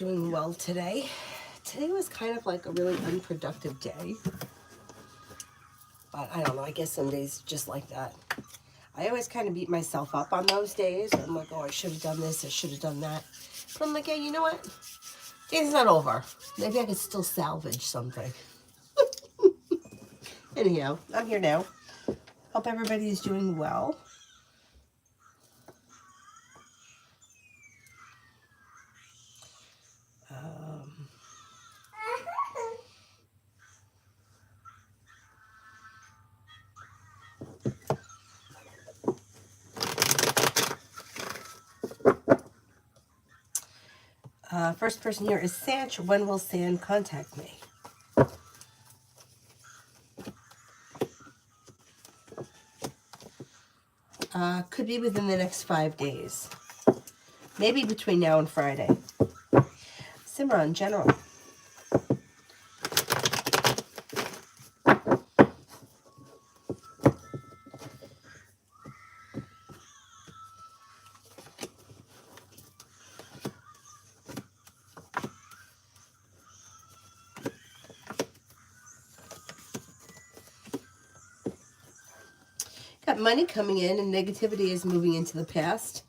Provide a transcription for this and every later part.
Doing well today. Today was kind of like a really unproductive day. But I don't know, I guess some days just like that. I always kind of beat myself up on those days. I'm like, oh, I should have done this, I should have done that. But I'm like, hey, you know what? Day's not over. Maybe I could still salvage something. Anyhow, I'm here now. Hope everybody is doing well. First person here is Sanch. When will San contact me? Could be within the next 5 days. Maybe between now and Friday. Simran, general. Got money coming in and negativity is moving into the past.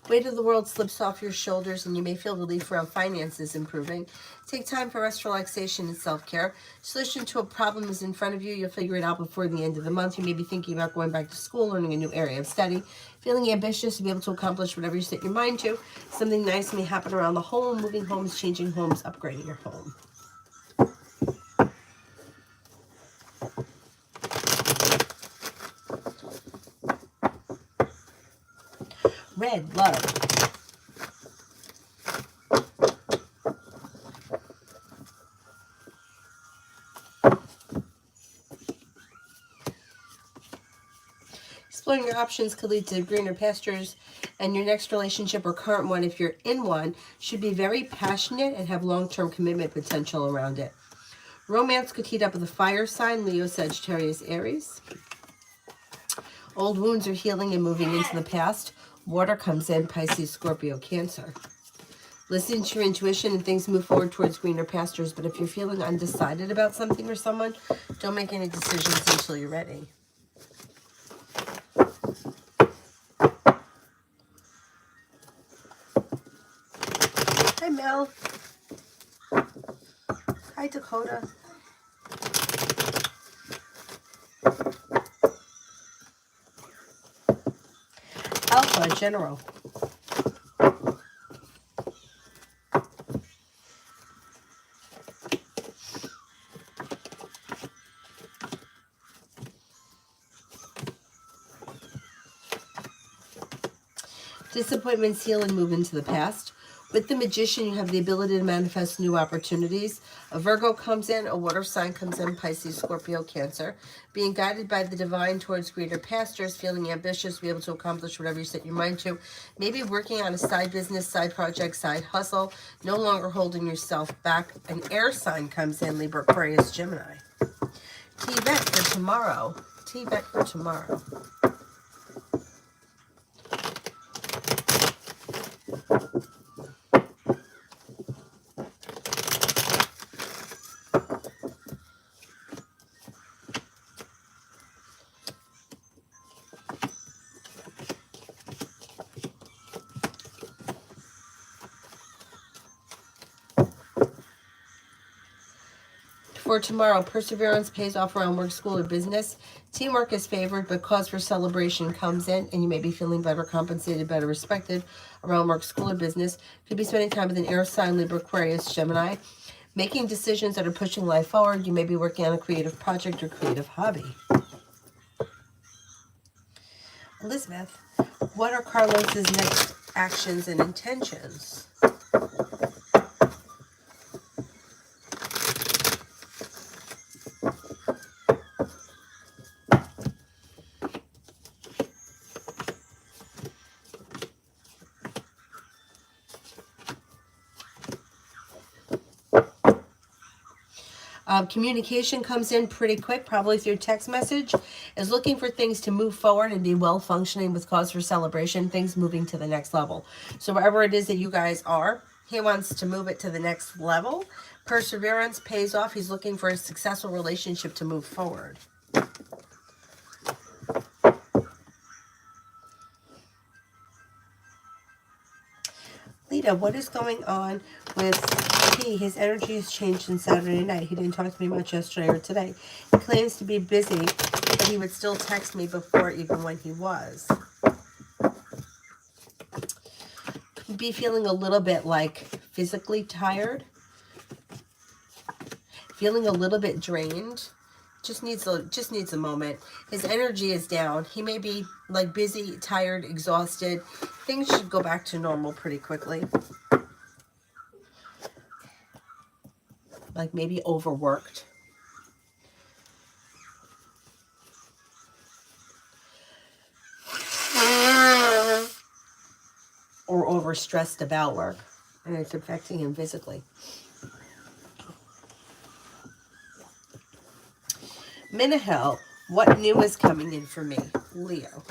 Weight of the world slips off your shoulders and you may feel relief around finances improving. Take time for rest, relaxation, and self-care. Solution to a problem is in front of you. You'll figure it out before the end of the month. You may be thinking about going back to school, learning a new area of study, feeling ambitious to be able to accomplish whatever you set your mind to. Something nice may happen around the home, moving homes, changing homes, upgrading your home. Red, love. Exploring your options could lead to greener pastures, and your next relationship or current one, if you're in one, should be very passionate and have long-term commitment potential around it. Romance could heat up with a fire sign, Leo, Sagittarius, Aries. Old wounds are healing and moving into the past. Water comes in, Pisces, Scorpio, Cancer. Listen to your intuition and things move forward towards greener pastures, but if you're feeling undecided about something or someone, don't make any decisions until you're ready. Hi, Mel. Hi, Dakota. Alpha, General. Disappointments heal and move into the past. With the Magician, you have the ability to manifest new opportunities. A Virgo comes in, a water sign comes in, Pisces, Scorpio, Cancer. Being guided by the divine towards greener pastures, feeling ambitious, be able to accomplish whatever you set your mind to. Maybe working on a side business, side project, side hustle, no longer holding yourself back. An air sign comes in, Libra, Aquarius, Gemini. T-Bet for tomorrow. T-Bet for tomorrow. For tomorrow, perseverance pays off around work, school, or business. Teamwork is favored, but cause for celebration comes in, and you may be feeling better compensated, better respected around work, school, or business. Could be spending time with an air sign, Libra, Aquarius, Gemini. Making decisions that are pushing life forward. You may be working on a creative project or creative hobby. Elizabeth, what are Carlos's next actions and intentions? Communication comes in pretty quick, probably through text message, is looking for things to move forward and be well functioning with cause for celebration, things moving to the next level. So wherever it is that you guys are, He wants to move it to the next level. Perseverance pays off. He's looking for a successful relationship to move forward. Lita, what is going on with P? His energy has changed since Saturday night. He didn't talk to me much yesterday or today. He claims to be busy, but he would still text me before even when he was. Could be feeling a little bit like physically tired. Feeling a little bit drained. Just needs a moment. His energy is down. He may be like busy, tired, exhausted. Things should go back to normal pretty quickly. Like maybe overworked. Or overstressed about work. And it's affecting him physically. Minahel, what new is coming in for me? Leo.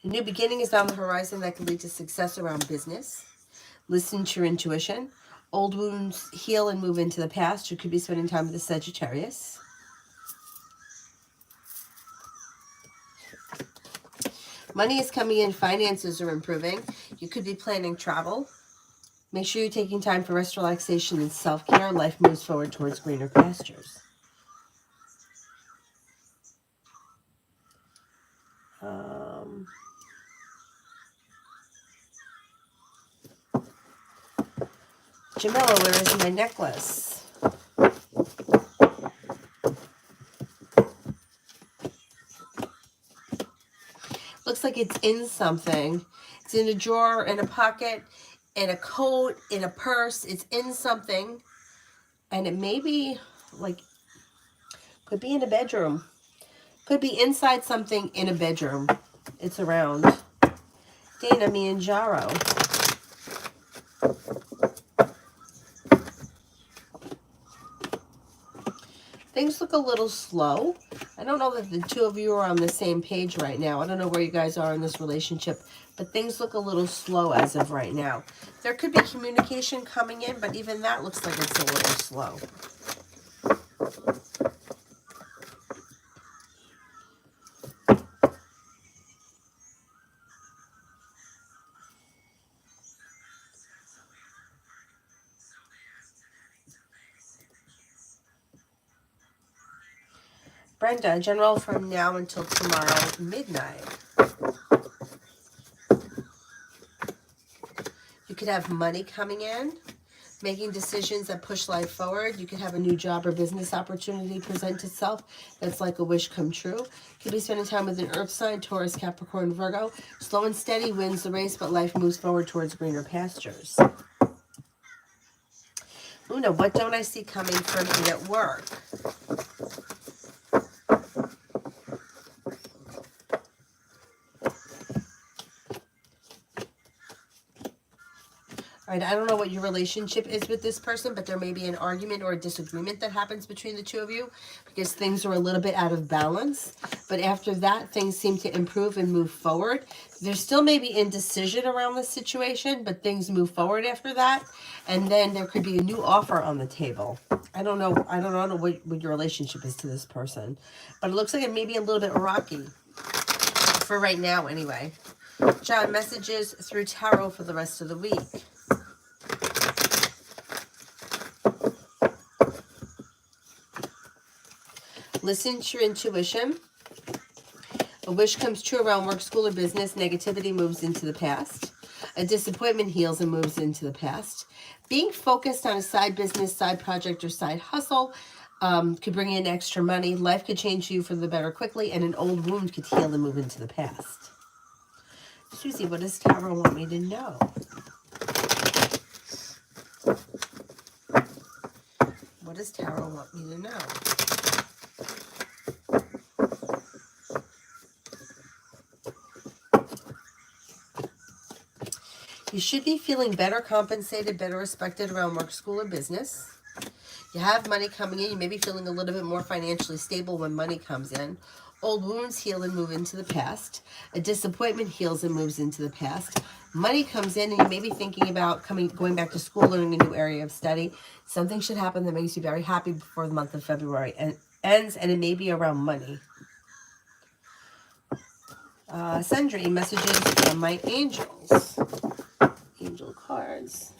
A new beginning is on the horizon that can lead to success around business. Listen to your intuition. Old wounds heal and move into the past. You could be spending time with the Sagittarius. Money is coming in. Finances are improving. You could be planning travel. Make sure you're taking time for rest, relaxation, and self-care. Life moves forward towards greener pastures. Jamila, where is my necklace? Looks like it's in something. It's in a drawer, in a pocket, in a coat, in a purse. It's in something. And it may be like, could be in a bedroom. Could be inside something in a bedroom. It's around. Dana Mianjaro. Things look a little slow. I don't know that the two of you are on the same page right now. I don't know where you guys are in this relationship, but things look a little slow as of right now. There could be communication coming in, but even that looks like it's a little slow. Brenda, general from now until tomorrow midnight. You could have money coming in, making decisions that push life forward. You could have a new job or business opportunity present itself that's like a wish come true. Could be spending time with an earth sign, Taurus, Capricorn, Virgo. Slow and steady wins the race, but life moves forward towards greener pastures. Luna, what don't I see coming for me at work? All right, I don't know what your relationship is with this person, but there may be an argument or a disagreement that happens between the two of you because things are a little bit out of balance. But after that, things seem to improve and move forward. There still may be indecision around the situation, but things move forward after that. And then there could be a new offer on the table. I don't know what your relationship is to this person, but it looks like it may be a little bit rocky for right now anyway. John, messages through tarot for the rest of the week. Listen to your intuition. A wish comes true around work, school, or business. Negativity moves into the past. A disappointment heals and moves into the past. Being focused on a side business, side project, or side hustle could bring in extra money. Life could change you for the better quickly, and an old wound could heal and move into the past. Susie, what does Tarot want me to know? What does Tarot want me to know? You should be feeling better compensated, better respected around work, school, or business. You have money coming in. You may be feeling a little bit more financially stable when money comes in. Old wounds heal and move into the past. A disappointment heals and moves into the past. Money comes in and you may be thinking about going back to school, learning a new area of study. Something should happen that makes you very happy before the month of February ends, and it may be around money. Sundry messages from my angels. Angel cards.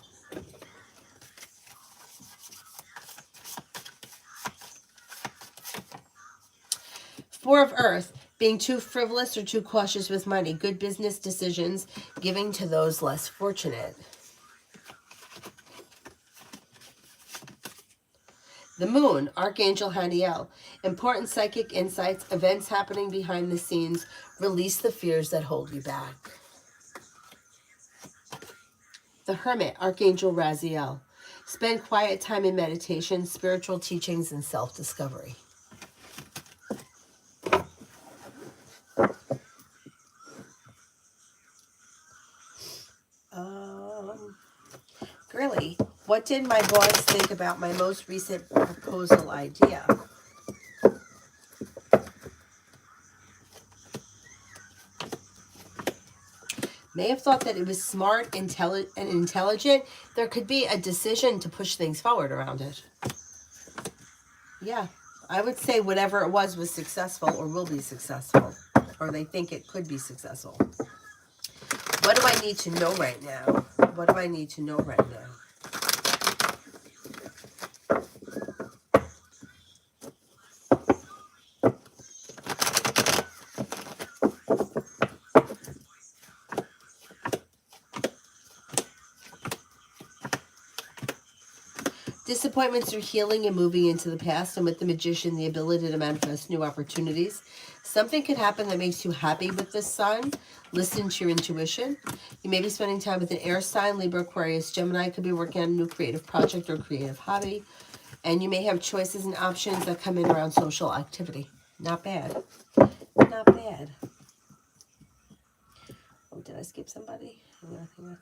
Four of Earth, being too frivolous or too cautious with money. Good business decisions, giving to those less fortunate. The Moon, Archangel Haniel. Important psychic insights, events happening behind the scenes. Release the fears that hold you back. The Hermit, Archangel Raziel. Spend quiet time in meditation, spiritual teachings, and self-discovery. Girly, what did my boss think about my most recent proposal idea? May have thought that it was smart, and intelligent. There could be a decision to push things forward around it. Yeah, I would say whatever it was successful or will be successful, or they think it could be successful. What do I need to know right now? What do I need to know right now? Disappointments are healing and moving into the past, and with the Magician, the ability to manifest new opportunities. Something could happen that makes you happy with the Sun. Listen to your intuition. You may be spending time with an air sign, Libra, Aquarius, Gemini. Could be working on a new creative project or creative hobby. And you may have choices and options that come in around social activity. Not bad. Not bad. Oh, did I skip somebody? Hang on.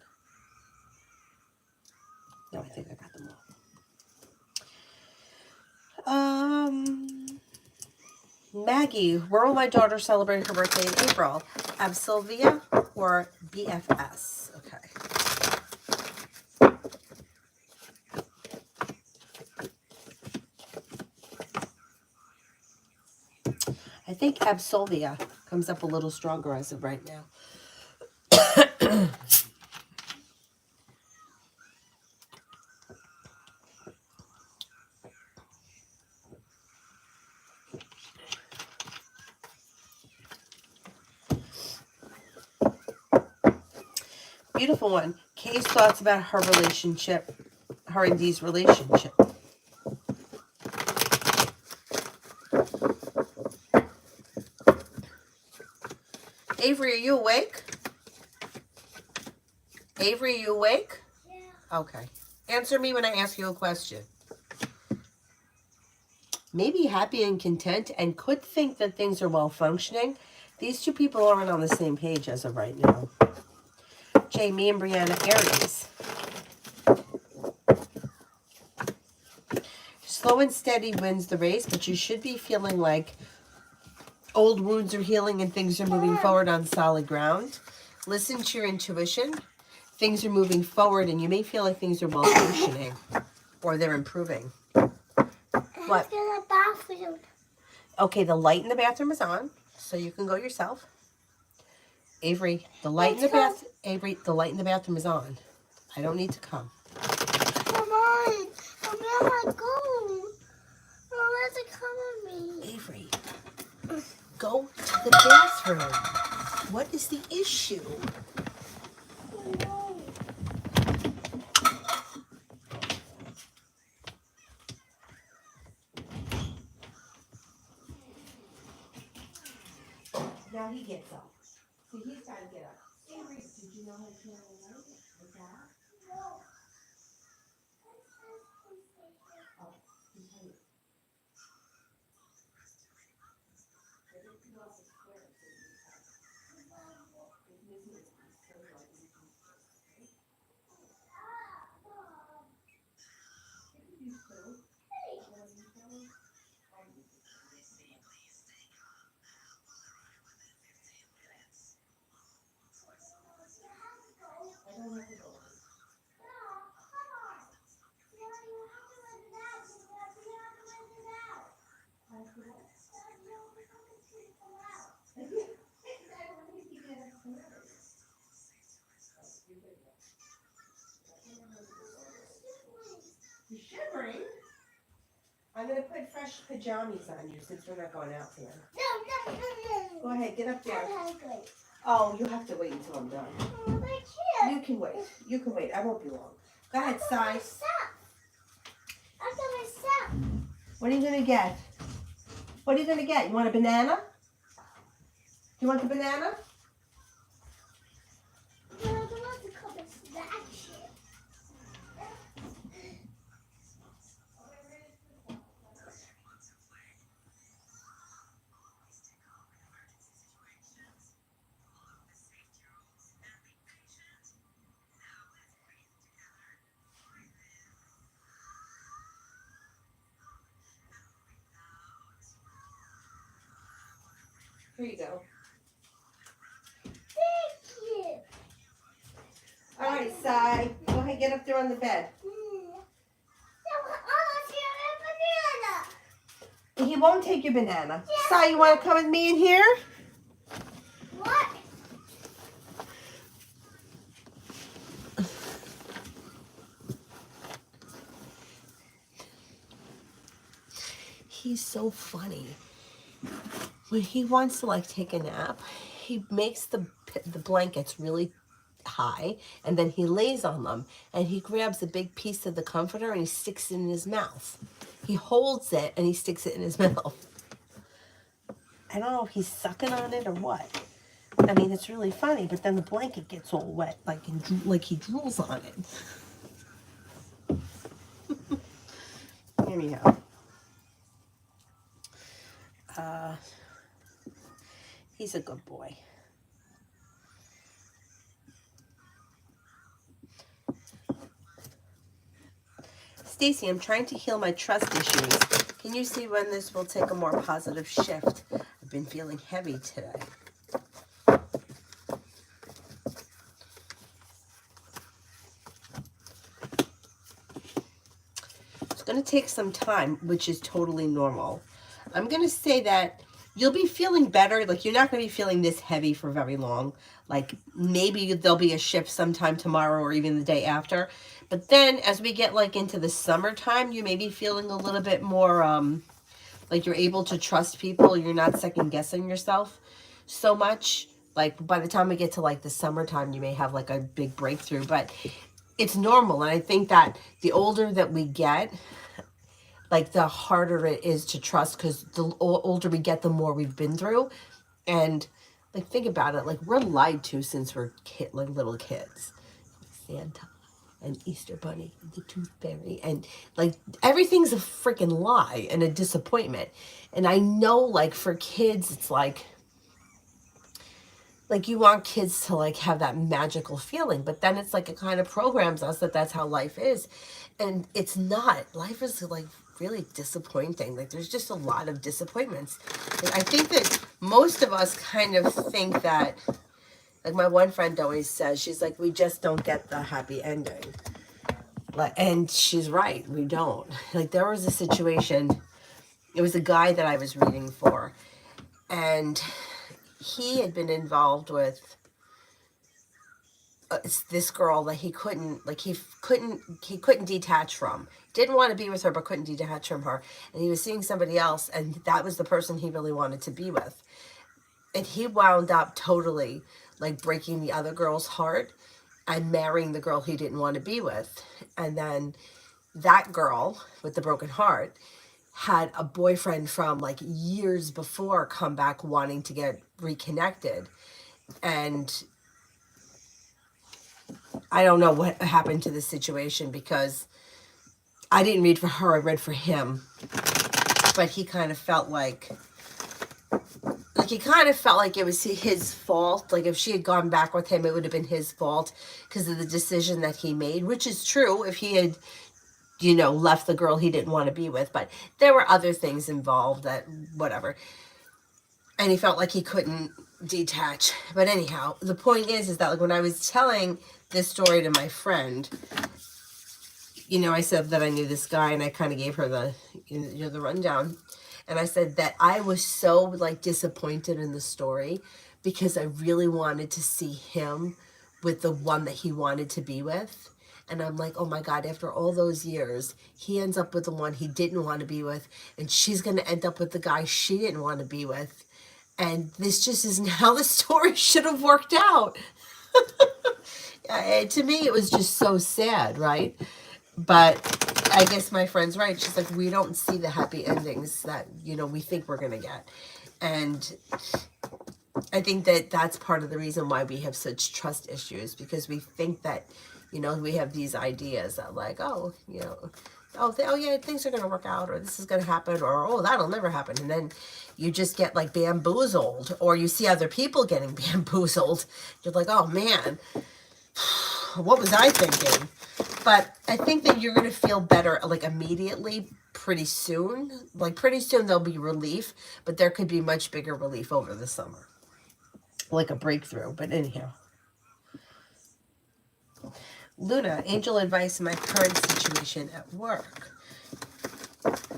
No, I think I got them all. Maggie, where will my daughter celebrate her birthday in April? Absolvia or BFS? Okay. I think Absolvia comes up a little stronger as of right now. Beautiful one. Kay's thoughts about her relationship, her and Dee's relationship. Avery, are you awake? Avery, are you awake? Yeah. Okay. Answer me when I ask you a question. Maybe happy and content and could think that things are well functioning. These two people aren't on the same page as of right now. Jamie and Brianna, Aries. Slow and steady wins the race, but you should be feeling like old wounds are healing and things are moving forward on solid ground. Listen to your intuition. Things are moving forward and you may feel like things are well functioning or they're improving. What? In the bathroom. Okay, the light in the bathroom is on, so you can go yourself. Avery, the light in the bathroom is on. I don't need to come. Come on. Where am I going? Where's it coming me? Avery, go to the bathroom. What is the issue? Now he gets up. So he's got to get up. Avery, did you know how to turn on the light? With that? No. Oh, you tell me. I'm going to put fresh pajamas on you since we're not going out together. No. Go ahead, get up there. Oh, you have to wait until I'm done. You can wait. You can wait. I won't be long. Go ahead, Sai. What are you going to get? What are you going to get? You want a banana? You want the banana? No, I don't want to come and snack shit. Here you go. Thank you. All right, Sai. Go ahead, get up there on the bed. He won't take your banana. Yeah. Sai, you want to come with me in here? What? He's so funny. When he wants to like take a nap, he makes the blankets really high and then he lays on them and he grabs a big piece of the comforter and he sticks it in his mouth. He holds it and he sticks it in his mouth. I don't know if he's sucking on it or what. I mean, it's really funny, but then the blanket gets all wet, like he drools on it. Anyhow. He's a good boy. Stacy, I'm trying to heal my trust issues. Can you see when this will take a more positive shift? I've been feeling heavy today. It's going to take some time, which is totally normal. I'm going to say that you'll be feeling better. Like, you're not going to be feeling this heavy for very long. Like, maybe there'll be a shift sometime tomorrow or even the day after. But then as we get like into the summertime, you may be feeling a little bit more like you're able to trust people. You're not second guessing yourself so much. Like, by the time we get to like the summertime, you may have like a big breakthrough. But it's normal. And I think that the older that we get, like the harder it is to trust, because the older we get, the more we've been through. And like, think about it, like we're lied to since we're like little kids. Santa and Easter Bunny, and the Tooth Fairy, and like everything's a freaking lie and a disappointment. And I know, like, for kids, it's like you want kids to like have that magical feeling, but then it's like it kind of programs us that that's how life is, and it's not. Life is like really disappointing. Like, there's just a lot of disappointments. And I think that most of us kind of think that, like my one friend always says, she's like, we just don't get the happy ending. Like, and she's right, we don't. Like, there was a situation, it was a guy that I was reading for, and he had been involved with this girl that he couldn't detach from. Didn't want to be with her, but couldn't detach from her. And he was seeing somebody else, and that was the person he really wanted to be with. And he wound up totally like breaking the other girl's heart and marrying the girl he didn't want to be with. And then that girl with the broken heart had a boyfriend from like years before come back wanting to get reconnected. And I don't know what happened to the situation, because I didn't read for her, I read for him. But he kind of felt like it was his fault. Like, if she had gone back with him, it would have been his fault because of the decision that he made, which is true if he had, you know, left the girl he didn't want to be with. But there were other things involved, that whatever. And he felt like he couldn't detach. But anyhow, the point is that like when I was telling this story to my friend, you know, I said that I knew this guy, and I kind of gave her the, you know, the rundown. And I said that I was so like disappointed in the story because I really wanted to see him with the one that he wanted to be with. And I'm like, oh my God, after all those years, he ends up with the one he didn't want to be with, and she's going to end up with the guy she didn't want to be with. And this just isn't how the story should have worked out. To me, it was just so sad, right? But I guess my friend's right. She's like, we don't see the happy endings that, you know, we think we're going to get. And I think that that's part of the reason why we have such trust issues, because we think that, you know, we have these ideas that like, oh, you know, oh yeah, things are going to work out, or this is going to happen, or, oh, that'll never happen. And then you just get like bamboozled, or you see other people getting bamboozled. You're like, oh man, what was I thinking? But I think that you're going to feel better like immediately, pretty soon. Like pretty soon there'll be relief, but there could be much bigger relief over the summer. Like a breakthrough, but anyhow. Luna, angel advice in my current situation at work.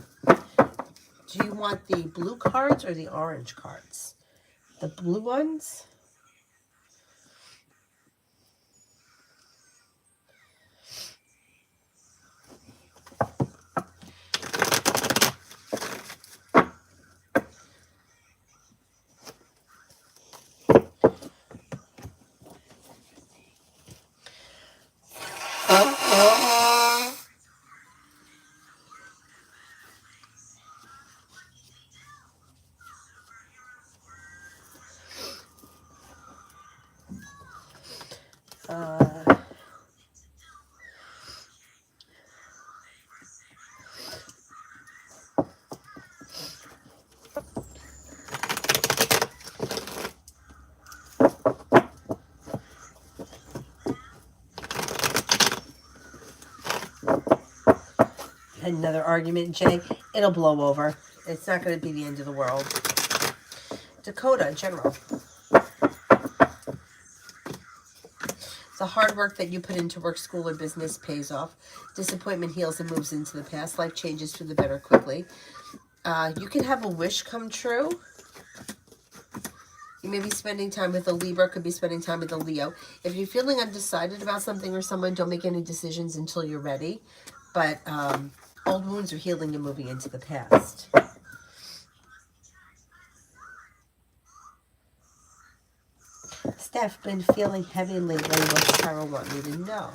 Do you want the blue cards or the orange cards? The blue ones? Another argument, Jay. It'll blow over. It's not going to be the end of the world. Dakota, general. The hard work that you put into work, school, or business pays off. Disappointment heals and moves into the past. Life changes for the better quickly. You can have a wish come true. You may be spending time with a Libra, could be spending time with a Leo. If you're feeling undecided about something or someone, don't make any decisions until you're ready. But old wounds are healing and moving into the past. Steph, been feeling heavy lately. What does Tarot want me to know?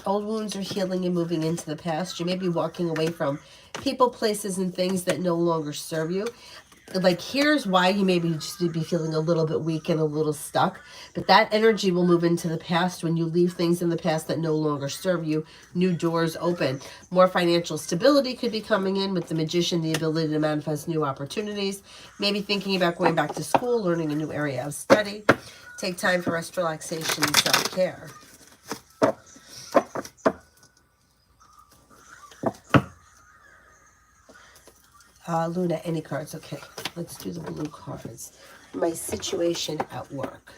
Old wounds are healing and moving into the past. You may be walking away from people, places, and things that no longer serve you. Like, here's why you may be just be feeling a little bit weak and a little stuck. But that energy will move into the past when you leave things in the past that no longer serve you. New doors open. More financial stability could be coming in with the Magician, the ability to manifest new opportunities. Maybe thinking about going back to school, learning a new area of study. Take time for rest, relaxation, and self-care. Luna, any cards? Okay, let's do the blue cards. My situation at work.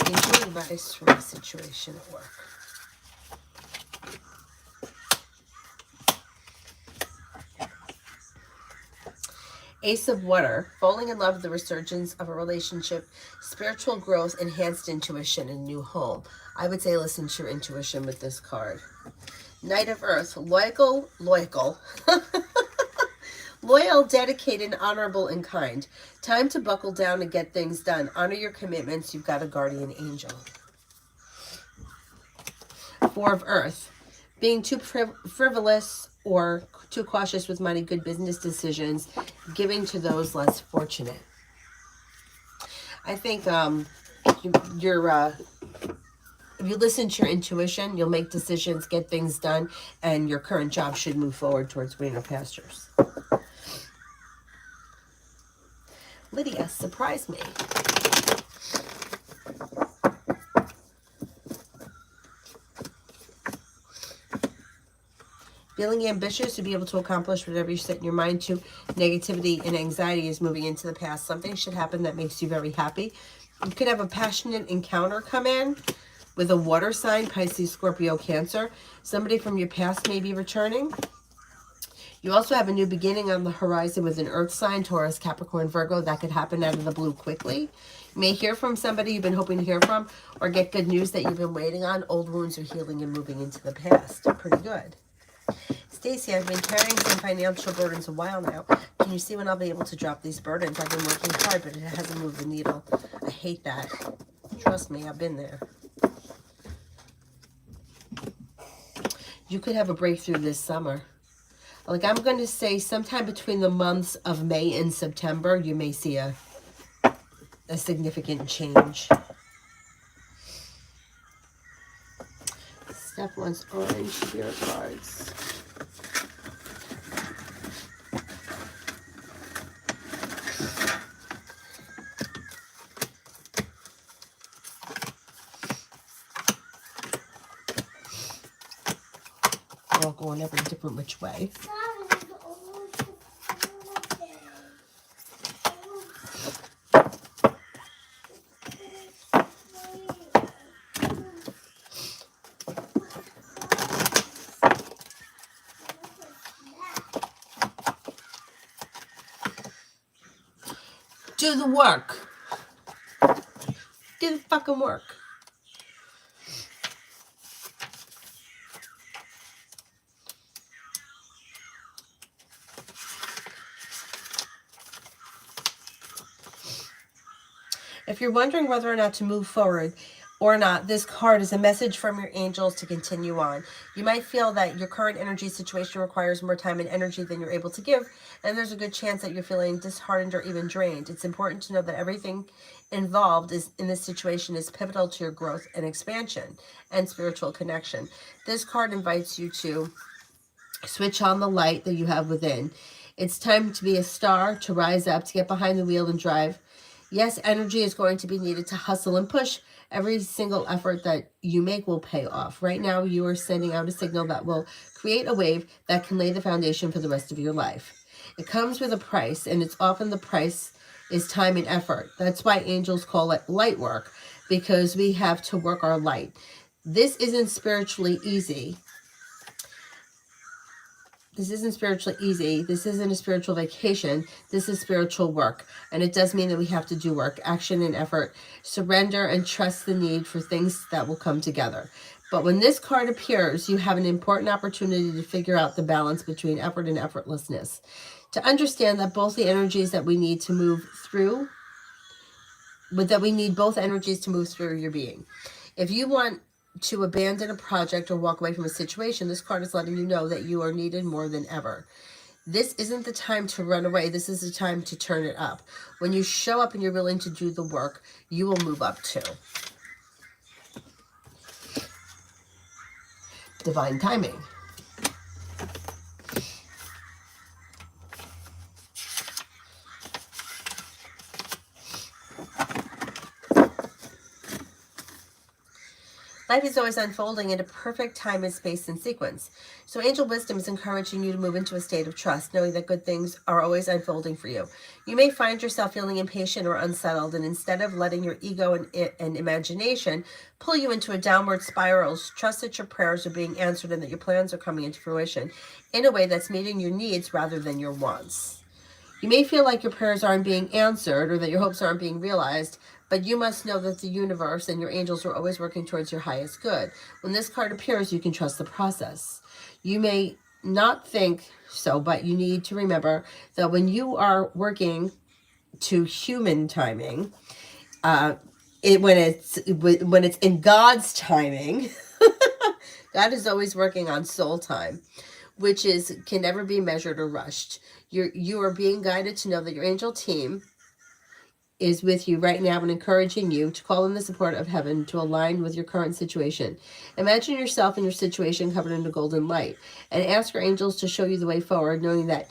Angel advice for my situation at work. Ace of Water, falling in love, the resurgence of a relationship, spiritual growth, enhanced intuition, and new home. I would say listen to your intuition with this card. Knight of Earth, loyal, dedicated, honorable, and kind. Time to buckle down and get things done. Honor your commitments. You've got a guardian angel. Four of Earth, being too frivolous or too cautious with money, good business decisions, giving to those less fortunate. I think if you listen to your intuition, you'll make decisions, get things done, and your current job should move forward towards greener pastures. Lydia, surprise me. Feeling ambitious to be able to accomplish whatever you set in your mind to. Negativity and anxiety is moving into the past. Something should happen that makes you very happy. You could have a passionate encounter come in with a water sign, Pisces, Scorpio, Cancer. Somebody from your past may be returning. You also have a new beginning on the horizon with an earth sign, Taurus, Capricorn, Virgo. That could happen out of the blue quickly. You may hear from somebody you've been hoping to hear from, or get good news that you've been waiting on. Old wounds are healing and moving into the past. Pretty good. Stacy, I've been carrying some financial burdens a while now. Can you see when I'll be able to drop these burdens? I've been working hard, but it hasn't moved the needle. I hate that. Trust me, I've been there. You could have a breakthrough this summer. Like, I'm going to say sometime between the months of May and September, you may see a significant change. Steph wants orange spirit cards. We're all going every different which way. Do the work. Do the fucking work. If you're wondering whether or not to move forward or not, this card is a message from your angels to continue on. You might feel that your current energy situation requires more time and energy than you're able to give, and there's a good chance that you're feeling disheartened or even drained. It's important to know that everything involved in this situation is pivotal to your growth and expansion and spiritual connection. This card invites you to switch on the light that you have within. It's time to be a star, to rise up, to get behind the wheel and drive. Yes, energy is going to be needed to hustle and push. Every single effort that you make will pay off. Right now, you are sending out a signal that will create a wave that can lay the foundation for the rest of your life. It comes with a price, and it's often the price is time and effort. That's why angels call it light work, because we have to work our light. This isn't spiritually easy. This isn't spiritually easy. This isn't a spiritual vacation. This is spiritual work. And it does mean that we have to do work, action and effort, surrender and trust the need for things that will come together. But when this card appears, you have an important opportunity to figure out the balance between effort and effortlessness. To understand that both the energies that we need to move through, but that we need both energies to move through your being. If you want to abandon a project or walk away from a situation, this card is letting you know that you are needed more than ever. This isn't the time to run away. This is the time to turn it up. When you show up and you're willing to do the work, you will move up too. Divine timing. Life is always unfolding in a perfect time and space and sequence. So angel wisdom is encouraging you to move into a state of trust, knowing that good things are always unfolding for you. You may find yourself feeling impatient or unsettled, and instead of letting your ego and imagination pull you into a downward spiral, trust that your prayers are being answered and that your plans are coming into fruition in a way that's meeting your needs rather than your wants. You may feel like your prayers aren't being answered or that your hopes aren't being realized, but you must know that the universe and your angels are always working towards your highest good. When this card appears, you can trust the process. You may not think so, but you need to remember that when you are working to human timing, when it's in God's timing, God is always working on soul time, which can never be measured or rushed. You are being guided to know that your angel team is with you right now and encouraging you to call in the support of heaven to align with your current situation. Imagine yourself and your situation covered in a golden light and ask your angels to show you the way forward, knowing that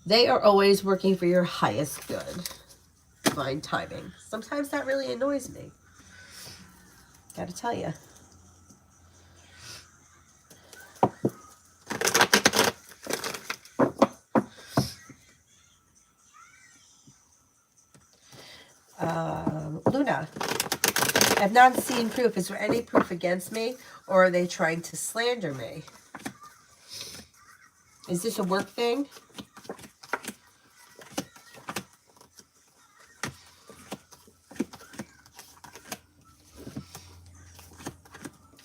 they are always working for your highest good. Divine timing. Sometimes that really annoys me. Gotta tell you. Luna. I've not seen proof. Is there any proof against me, or are they trying to slander me? Is this a work thing?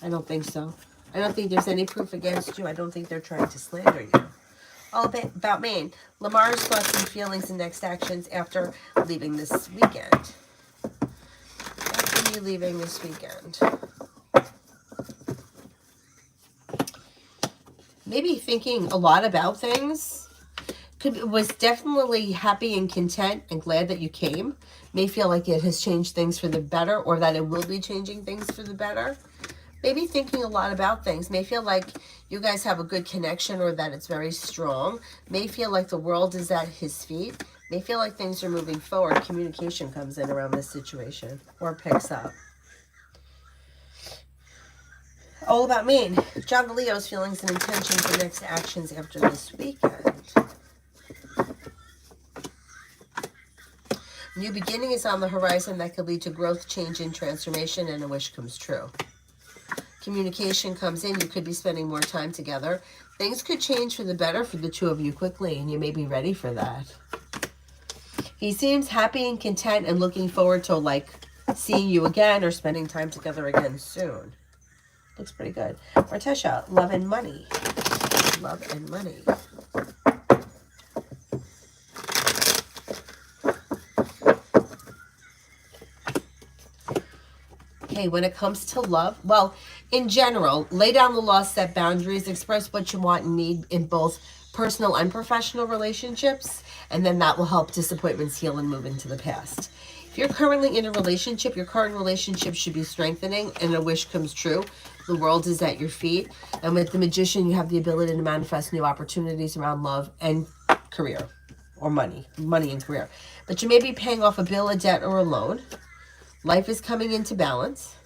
I don't think so. I don't think there's any proof against you. I don't think they're trying to slander you. All about Maine. Lamar's thoughts and feelings and next actions after leaving this weekend. After you leaving this weekend. Maybe thinking a lot about things. Was definitely happy and content and glad that you came. May feel like it has changed things for the better, or that it will be changing things for the better. Maybe thinking a lot about things. May feel like you guys have a good connection, or that it's very strong. May feel like the world is at his feet. May feel like things are moving forward. Communication comes in around this situation, or picks up. All about me. John the Leo's feelings and intentions and next actions after this weekend. New beginning is on the horizon that could lead to growth, change, and transformation, and a wish comes true. Communication comes in. You could be spending more time together. Things could change for the better for the two of you quickly, and you may be ready for that. He seems happy and content and looking forward to, like, seeing you again or spending time together again soon. Looks pretty good. Martesha, love and money. Love and money. Okay, when it comes to love, well, in general, lay down the law, set boundaries, express what you want and need in both personal and professional relationships, and then that will help disappointments heal and move into the past. If you're currently in a relationship, your current relationship should be strengthening and a wish comes true. The world is at your feet. And with the Magician, you have the ability to manifest new opportunities around love and career, or money and career. But you may be paying off a bill, a debt, or a loan. Life is coming into balance.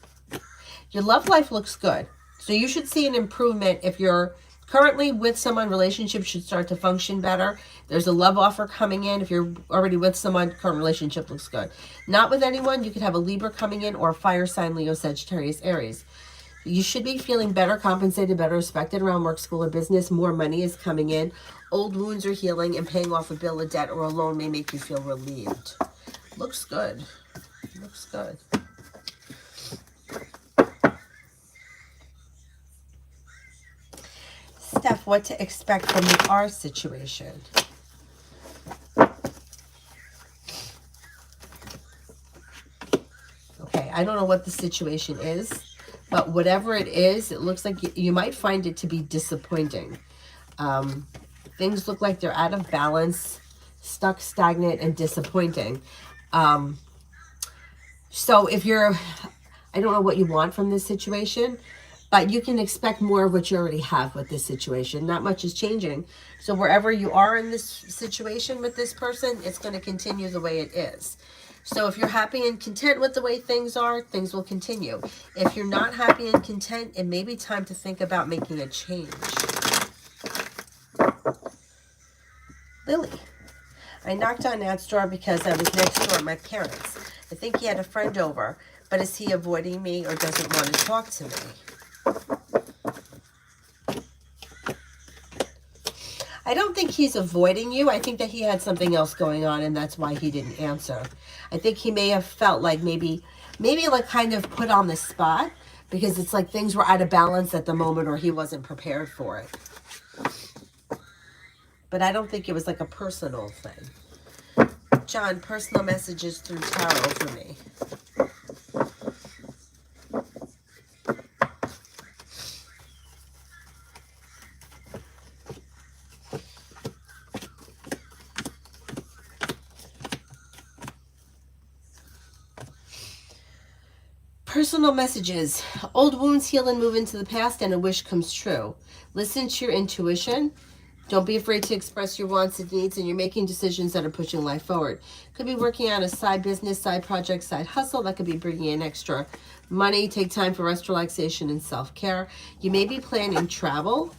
Your love life looks good. So you should see an improvement if you're currently with someone. Relationship should start to function better. There's a love offer coming in. If you're already with someone, current relationship looks good. Not with anyone, you could have a Libra coming in, or a fire sign, Leo, Sagittarius, Aries. You should be feeling better, compensated, better respected around work, school, or business. More money is coming in. Old wounds are healing, and paying off a bill, a debt, or a loan may make you feel relieved. Looks good. Looks good. Steph, what to expect from the R situation? Okay, I don't know what the situation is, but whatever it is, it looks like you might find it to be disappointing. Things look like they're out of balance, stuck, stagnant, and disappointing. So if you're, I don't know what you want from this situation, but you can expect more of what you already have with this situation. Not much is changing. So wherever you are in this situation with this person, it's going to continue the way it is. So if you're happy and content with the way things are, things will continue. If you're not happy and content, it may be time to think about making a change. Lily, I knocked on Nat's door because I was next door at my parents'. I think he had a friend over, but is he avoiding me or doesn't want to talk to me? I don't think he's avoiding you. I think that he had something else going on, and that's why he didn't answer. I think he may have felt like maybe like kind of put on the spot, because it's like things were out of balance at the moment, or he wasn't prepared for it. But I don't think it was like a personal thing. John, personal messages through tarot for me. Personal messages. Old wounds heal and move into the past, and a wish comes true. Listen to your intuition. Don't be afraid to express your wants and needs, and you're making decisions that are pushing life forward. Could be working on a side business, side project, side hustle that could be bringing in extra money. Take time for rest, relaxation, and self-care. You may be planning travel,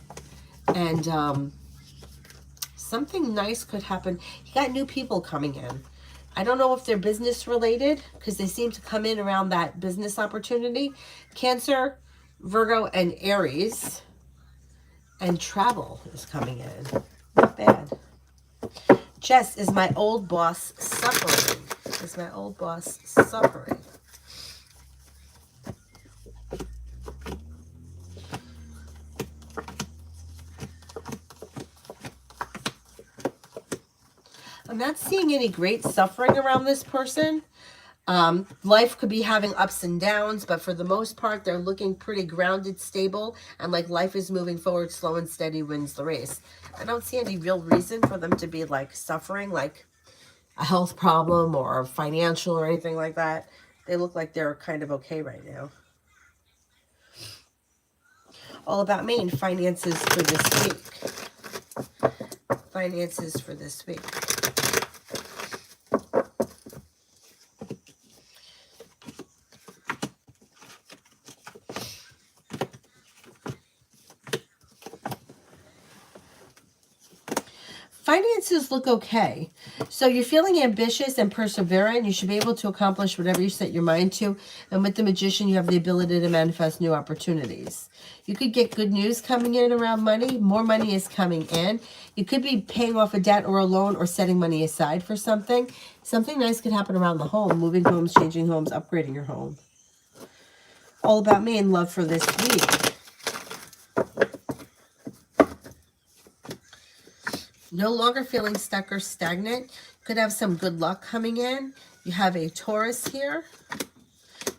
and something nice could happen. You got new people coming in. I don't know if they're business related because they seem to come in around that business opportunity. Cancer, Virgo, and Aries. And travel is coming in. Not bad. Jess, is my old boss suffering? Is my old boss suffering? I'm not seeing any great suffering around this person. Life could be having ups and downs, but for the most part, they're looking pretty grounded, stable, and like life is moving forward, slow and steady wins the race. I don't see any real reason for them to be like suffering, like a health problem or financial or anything like that. They look like they're kind of okay right now. All about me and finances for this week. Finances for this week. Finances look okay. So you're feeling ambitious and perseverant. You should be able to accomplish whatever you set your mind to. And with the Magician, you have the ability to manifest new opportunities. You could get good news coming in around money. More money is coming in. You could be paying off a debt or a loan or setting money aside for something. Something nice could happen around the home. Moving homes, changing homes, upgrading your home. All about me and love for this week. No longer feeling stuck or stagnant. Could have some good luck coming in. You have a Taurus here.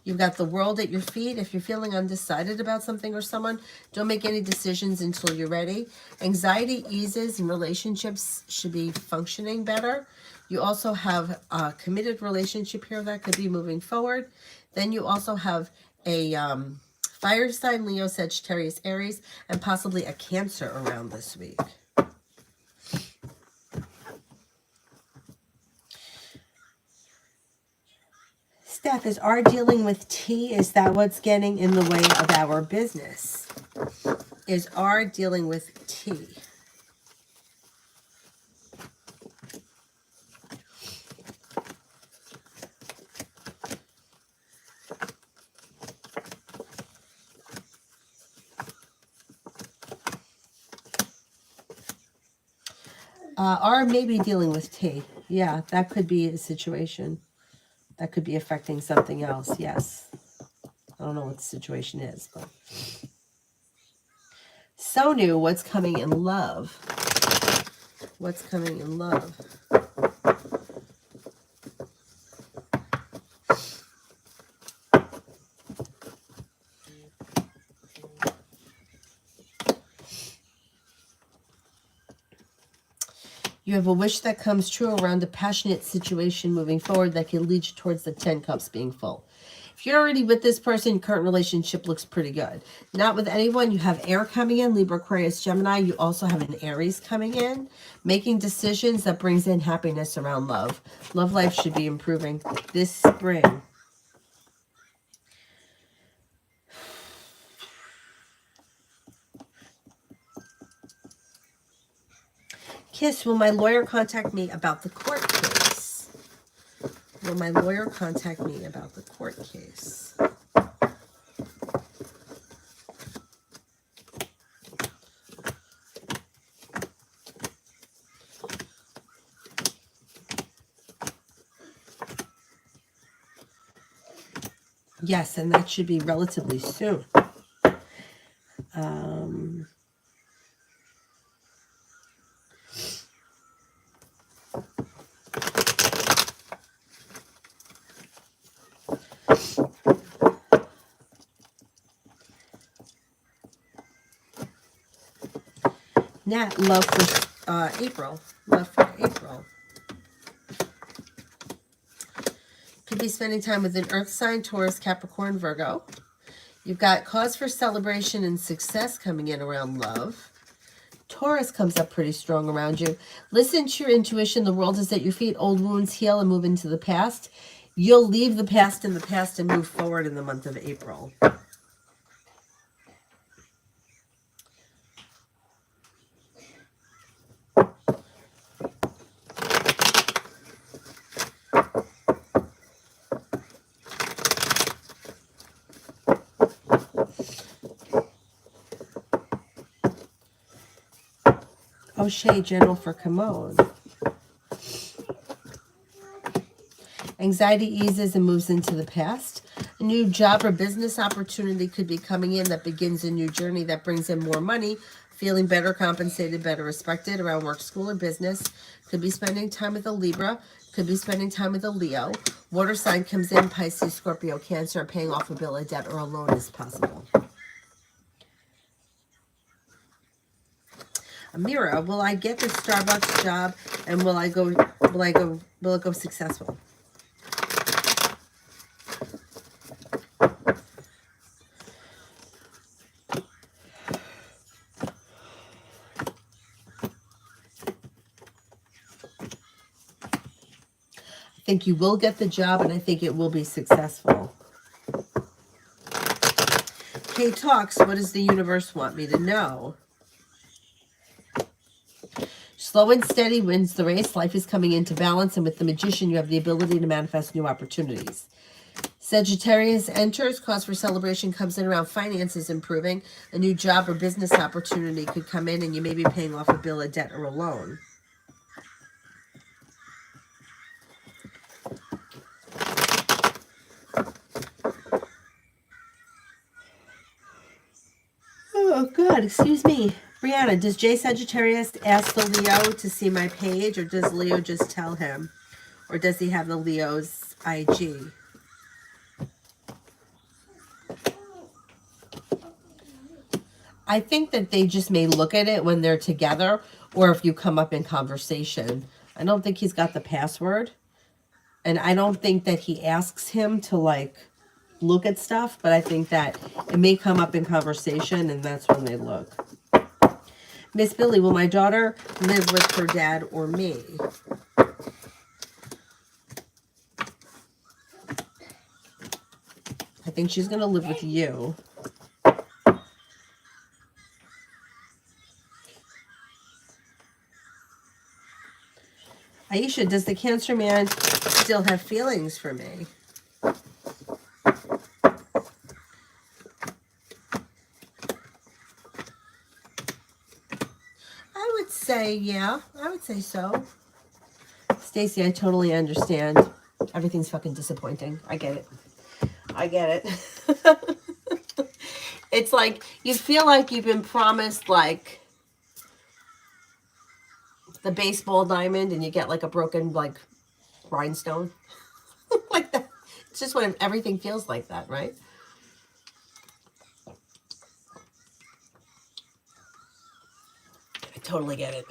You've got the world at your feet. If you're feeling undecided about something or someone, don't make any decisions until you're ready. Anxiety eases and relationships should be functioning better. You also have a committed relationship here that could be moving forward. Then you also have a fire sign, Leo, Sagittarius, Aries, and possibly a Cancer around this week. Steph, is our dealing with T, is that what's getting in the way of our business? Is our dealing with T? R may be dealing with T. Yeah, that could be a situation. That could be affecting something else, yes. I don't know what the situation is, but... Sonu, what's coming in love? What's coming in love? You have a wish that comes true around a passionate situation moving forward that can lead you towards the 10 cups being full. If you're already with this person, your current relationship looks pretty good. Not with anyone, you have air coming in, Libra, Aquarius, Gemini. You also have an Aries coming in. Making decisions that brings in happiness around love. Love life should be improving this spring. Kiss, will my lawyer contact me about the court case? Will my lawyer contact me about the court case? Yes, and that should be relatively soon. Nat, love for April. Love for April. Could be spending time with an earth sign, Taurus, Capricorn, Virgo. You've got cause for celebration and success coming in around love. Taurus comes up pretty strong around you. Listen to your intuition. The world is at your feet. Old wounds heal and move into the past. You'll leave the past in the past and move forward in the month of April. crochet journal for Commode. Anxiety eases and moves into the past. A new job or business opportunity could be coming in that begins a new journey that brings in more money, feeling better compensated, better respected around work, school, or business. Could be spending time with a Libra. Could be spending time with a Leo. Water sign comes in, Pisces, Scorpio, Cancer. Paying off a bill, a debt, or a loan is possible. Amira, will I get the Starbucks job and will it go successful? I think you will get the job and I think it will be successful. Kay talks, what does the universe want me to know? Slow and steady wins the race. Life is coming into balance, and with the Magician, you have the ability to manifest new opportunities. Sagittarius enters. Cause for celebration comes in around finances improving. A new job or business opportunity could come in, and you may be paying off a bill, a debt, or a loan. Oh, God, excuse me. Brianna, does J Sagittarius ask the Leo to see my page, or does Leo just tell him? Or does he have the Leo's IG? I think that they just may look at it when they're together, or if you come up in conversation. I don't think he's got the password. And I don't think that he asks him to, like, look at stuff, but I think that it may come up in conversation, and that's when they look. Miss Billy, will my daughter live with her dad or me? I think she's going to live with you. Aisha, does the Cancer man still have feelings for me? I would say, yeah. I would say so. Stacy, I totally understand. Everything's fucking disappointing. I get it. I get it. It's like, you feel like you've been promised, like, the baseball diamond, and you get, like, a broken, like, rhinestone. Like that. It's just when everything feels like that, right? I totally get it.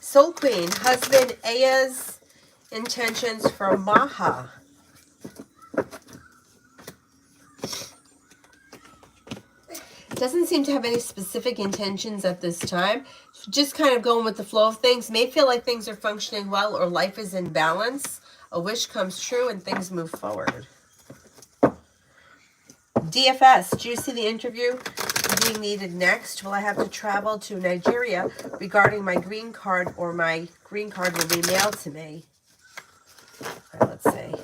Soul Queen, husband Aya's intentions for Maha. Doesn't seem to have any specific intentions at this time. Just kind of going with the flow of things. May feel like things are functioning well or life is in balance. A wish comes true and things move forward. DFS, do you see the interview being needed next? Will I have to travel to Nigeria regarding my green card, or my green card will be mailed to me? All right, let's see.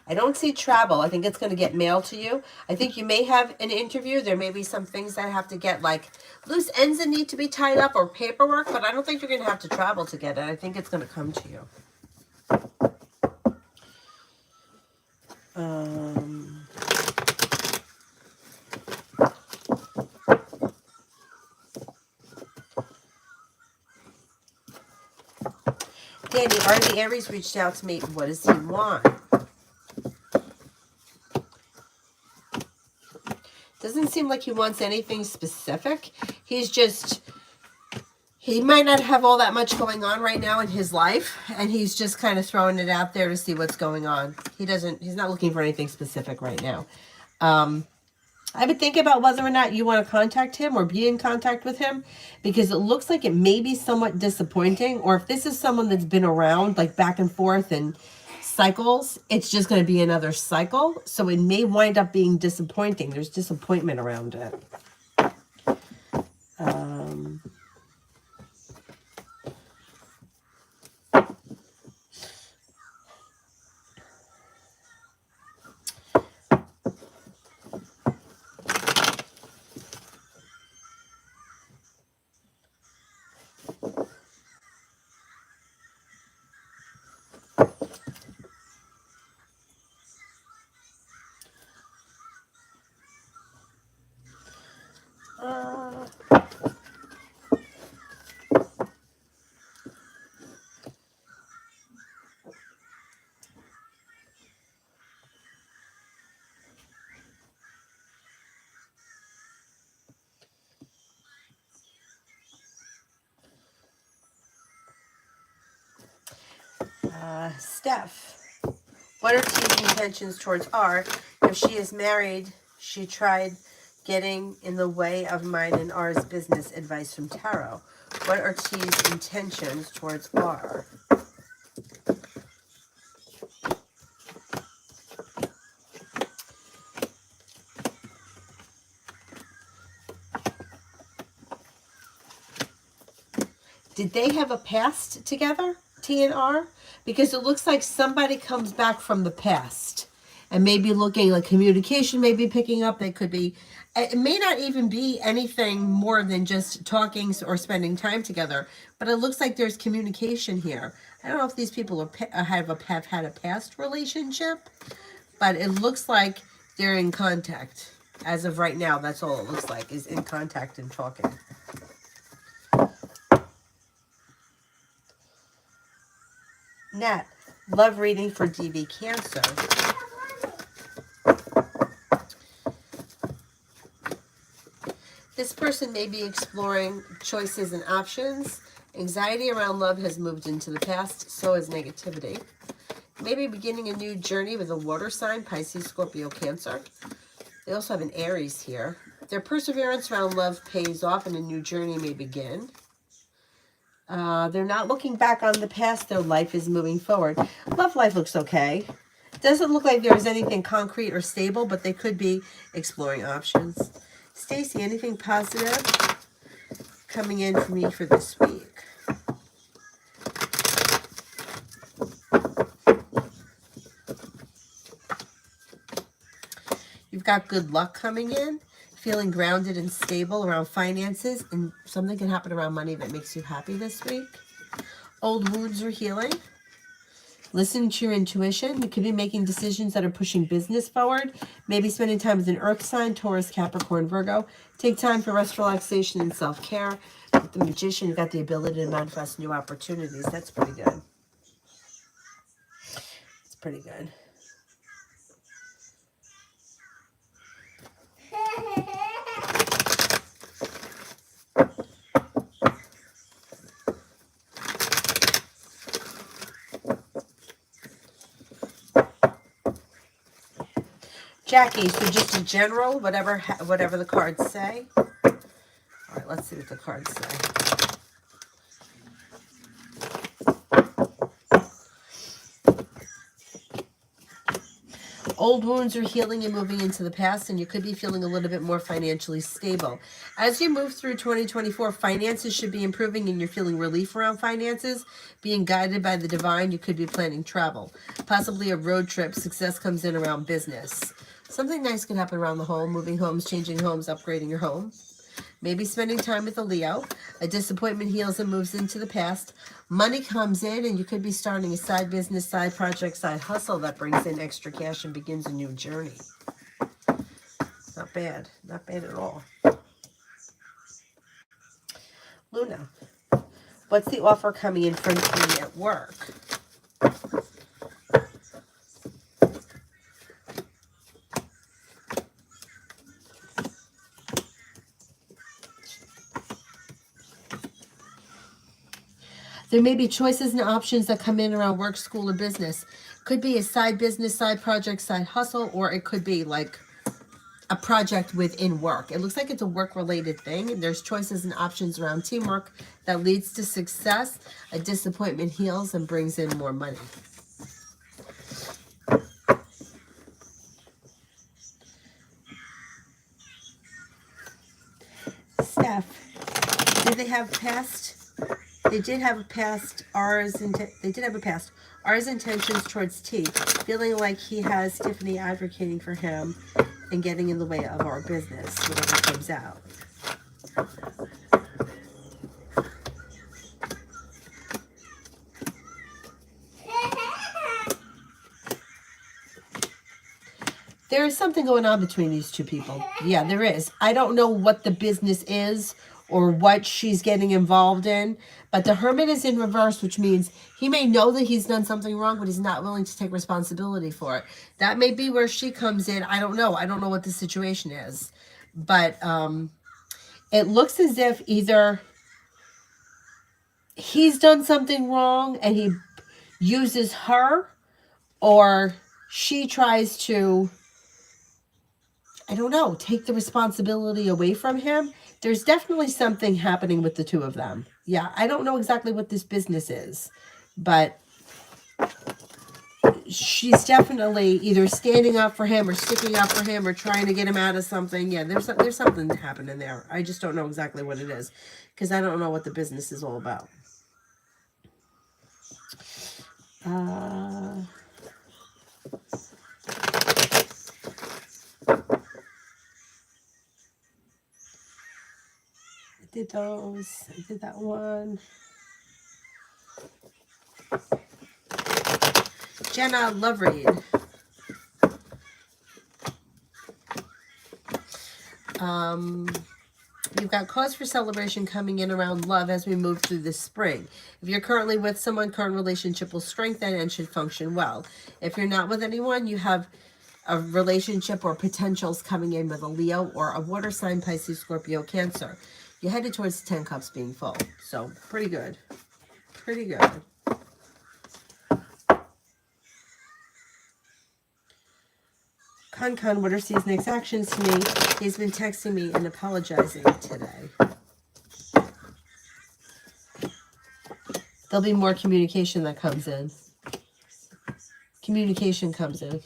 I don't see travel. I think it's going to get mailed to you. I think you may have an interview. There may be some things that have to get, like, loose ends that need to be tied up or paperwork, but I don't think you're going to have to travel to get it. I think it's going to come to you. Danny, are the Aries reached out to me? What does he want? Doesn't seem like he wants anything specific. He's just, he might not have all that much going on right now in his life, and he's just kind of throwing it out there to see what's going on. He's not looking for anything specific right now. I would think about whether or not you want to contact him or be in contact with him, because it looks like it may be somewhat disappointing. Or if this is someone that's been around, like back and forth and cycles, it's just going to be another cycle. So it may wind up being disappointing. There's disappointment around it. Um, Steph, what are T's intentions towards R? If she is married, she tried getting in the way of mine and R's business. Advice from Tarot. What are T's intentions towards R? Did they have a past together, T and R? Because it looks like somebody comes back from the past and maybe looking like communication may be picking up. They could be, it may not even be anything more than just talking or spending time together, but it looks like there's communication here. I don't know if these people are, have had a past relationship, but it looks like they're in contact. As of right now, that's all it looks like, is in contact and talking. Nat, love reading for DV Cancer. This person may be exploring choices and options. Anxiety around love has moved into the past, so has negativity. Maybe beginning a new journey with a water sign, Pisces, Scorpio, Cancer. They also have an Aries here. Their perseverance around love pays off and a new journey may begin. They're not looking back on the past. Their life is moving forward. Love life looks okay. Doesn't look like there's anything concrete or stable, but they could be exploring options. Stacy, anything positive coming in for me for this week? You've got good luck coming in, feeling grounded and stable around finances, and something can happen around money that makes you happy this week. Old wounds are healing. Listening to your intuition. You could be making decisions that are pushing business forward. Maybe spending time with an earth sign, Taurus, Capricorn, Virgo. Take time for rest, relaxation, and self-care. With the Magician, you've got the ability to manifest new opportunities. That's pretty good. It's pretty good. Jackie, so just in general, whatever the cards say. All right, let's see what the cards say. Old wounds are healing and moving into the past, and you could be feeling a little bit more financially stable. As you move through 2024, finances should be improving, and you're feeling relief around finances. Being guided by the divine, you could be planning travel. Possibly a road trip. Success comes in around business. Something nice can happen around the home, moving homes, changing homes, upgrading your home. Maybe spending time with a Leo. A disappointment heals and moves into the past. Money comes in, and you could be starting a side business, side project, side hustle that brings in extra cash and begins a new journey. Not bad. Not bad at all. Luna, what's the offer coming in for me at work? There may be choices and options that come in around work, school, or business. Could be a side business, side project, side hustle, or it could be like a project within work. It looks like it's a work-related thing. There's choices and options around teamwork that leads to success. A disappointment heals and brings in more money. Steph, did they have past? They did have a past. They did have a past. R's intentions towards T, feeling like he has Tiffany advocating for him and getting in the way of our business, whatever comes out. There is something going on between these two people. Yeah, there is. I don't know what the business is or what she's getting involved in, but the Hermit is in reverse, which means he may know that he's done something wrong, but he's not willing to take responsibility for it. That may be where she comes in. I don't know. I don't know what the situation is, but it looks as if either he's done something wrong and he uses her, or she tries to, I don't know, take the responsibility away from him. There's definitely something happening with the two of them. Yeah, I don't know exactly what this business is, but she's definitely either standing up for him or sticking up for him or trying to get him out of something. Yeah, there's something happening there. I just don't know exactly what it is because I don't know what the business is all about. I did those. I did that one. Jenna, love read. You've got cause for celebration coming in around love as we move through this spring. If you're currently with someone, current relationship will strengthen and should function well. If you're not with anyone, you have a relationship or potentials coming in with a Leo or a water sign, Pisces, Scorpio, Cancer. You're headed towards 10 cups being full. So pretty good. Pretty good. Con, what are C's next actions to me? He's been texting me and apologizing today. There'll be more communication that comes in. Communication comes in.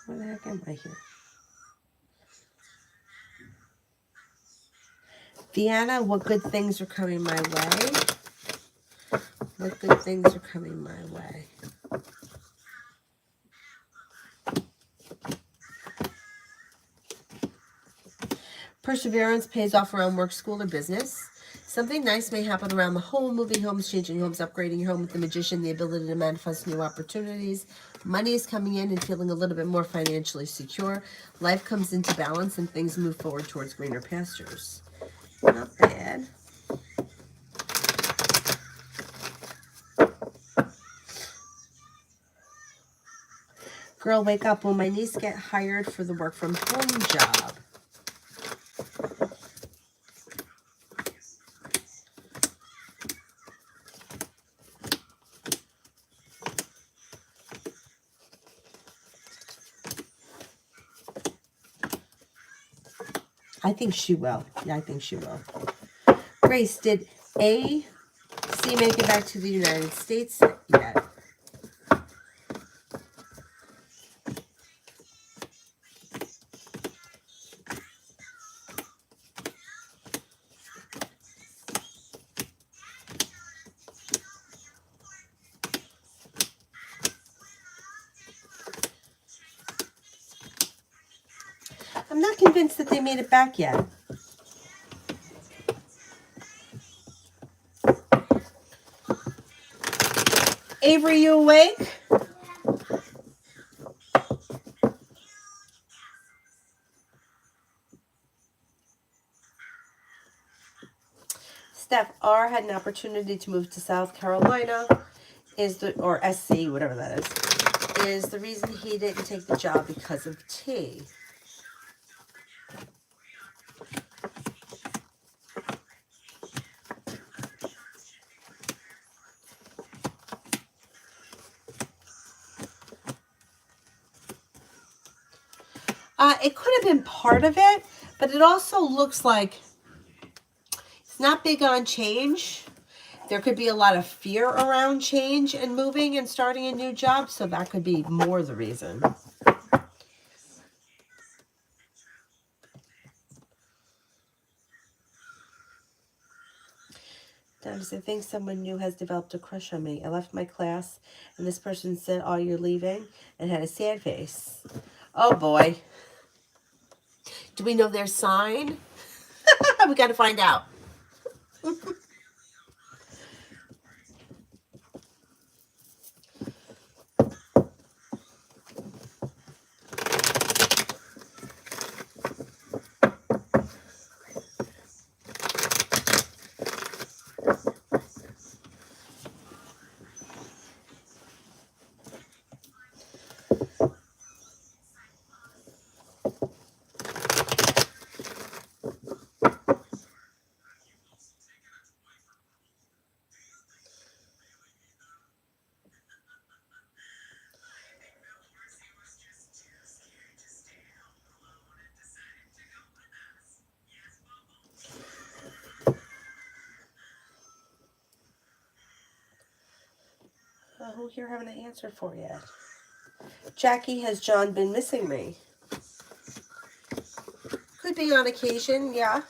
Where the heck am I here? Deanna, what good things are coming my way? What good things are coming my way? Perseverance pays off around work, school, or business. Something nice may happen around the home, moving homes, changing homes, upgrading your home with the Magician, the ability to manifest new opportunities. Money is coming in and feeling a little bit more financially secure. Life comes into balance and things move forward towards greener pastures. Not bad. Girl, wake up. Will my niece get hired for the work from home job? I think she will. Yeah, I think she will. Grace, did AC make it back to the United States yet? convinced that they made it back yet. Avery, you awake? Steph R had an opportunity to move to South Carolina, or SC, whatever that is the reason he didn't take the job because of T. It could have been part of it, but it also looks like it's not big on change. There could be a lot of fear around change and moving and starting a new job, so that could be more the reason. Does I think someone new has developed a crush on me. I left my class, and this person said, "Oh, you're leaving," and had a sad face. Oh, boy. Do we know their sign? We got to find out. Who here haven't I answered for yet? Jackie, has John been missing me? Could be on occasion, yeah.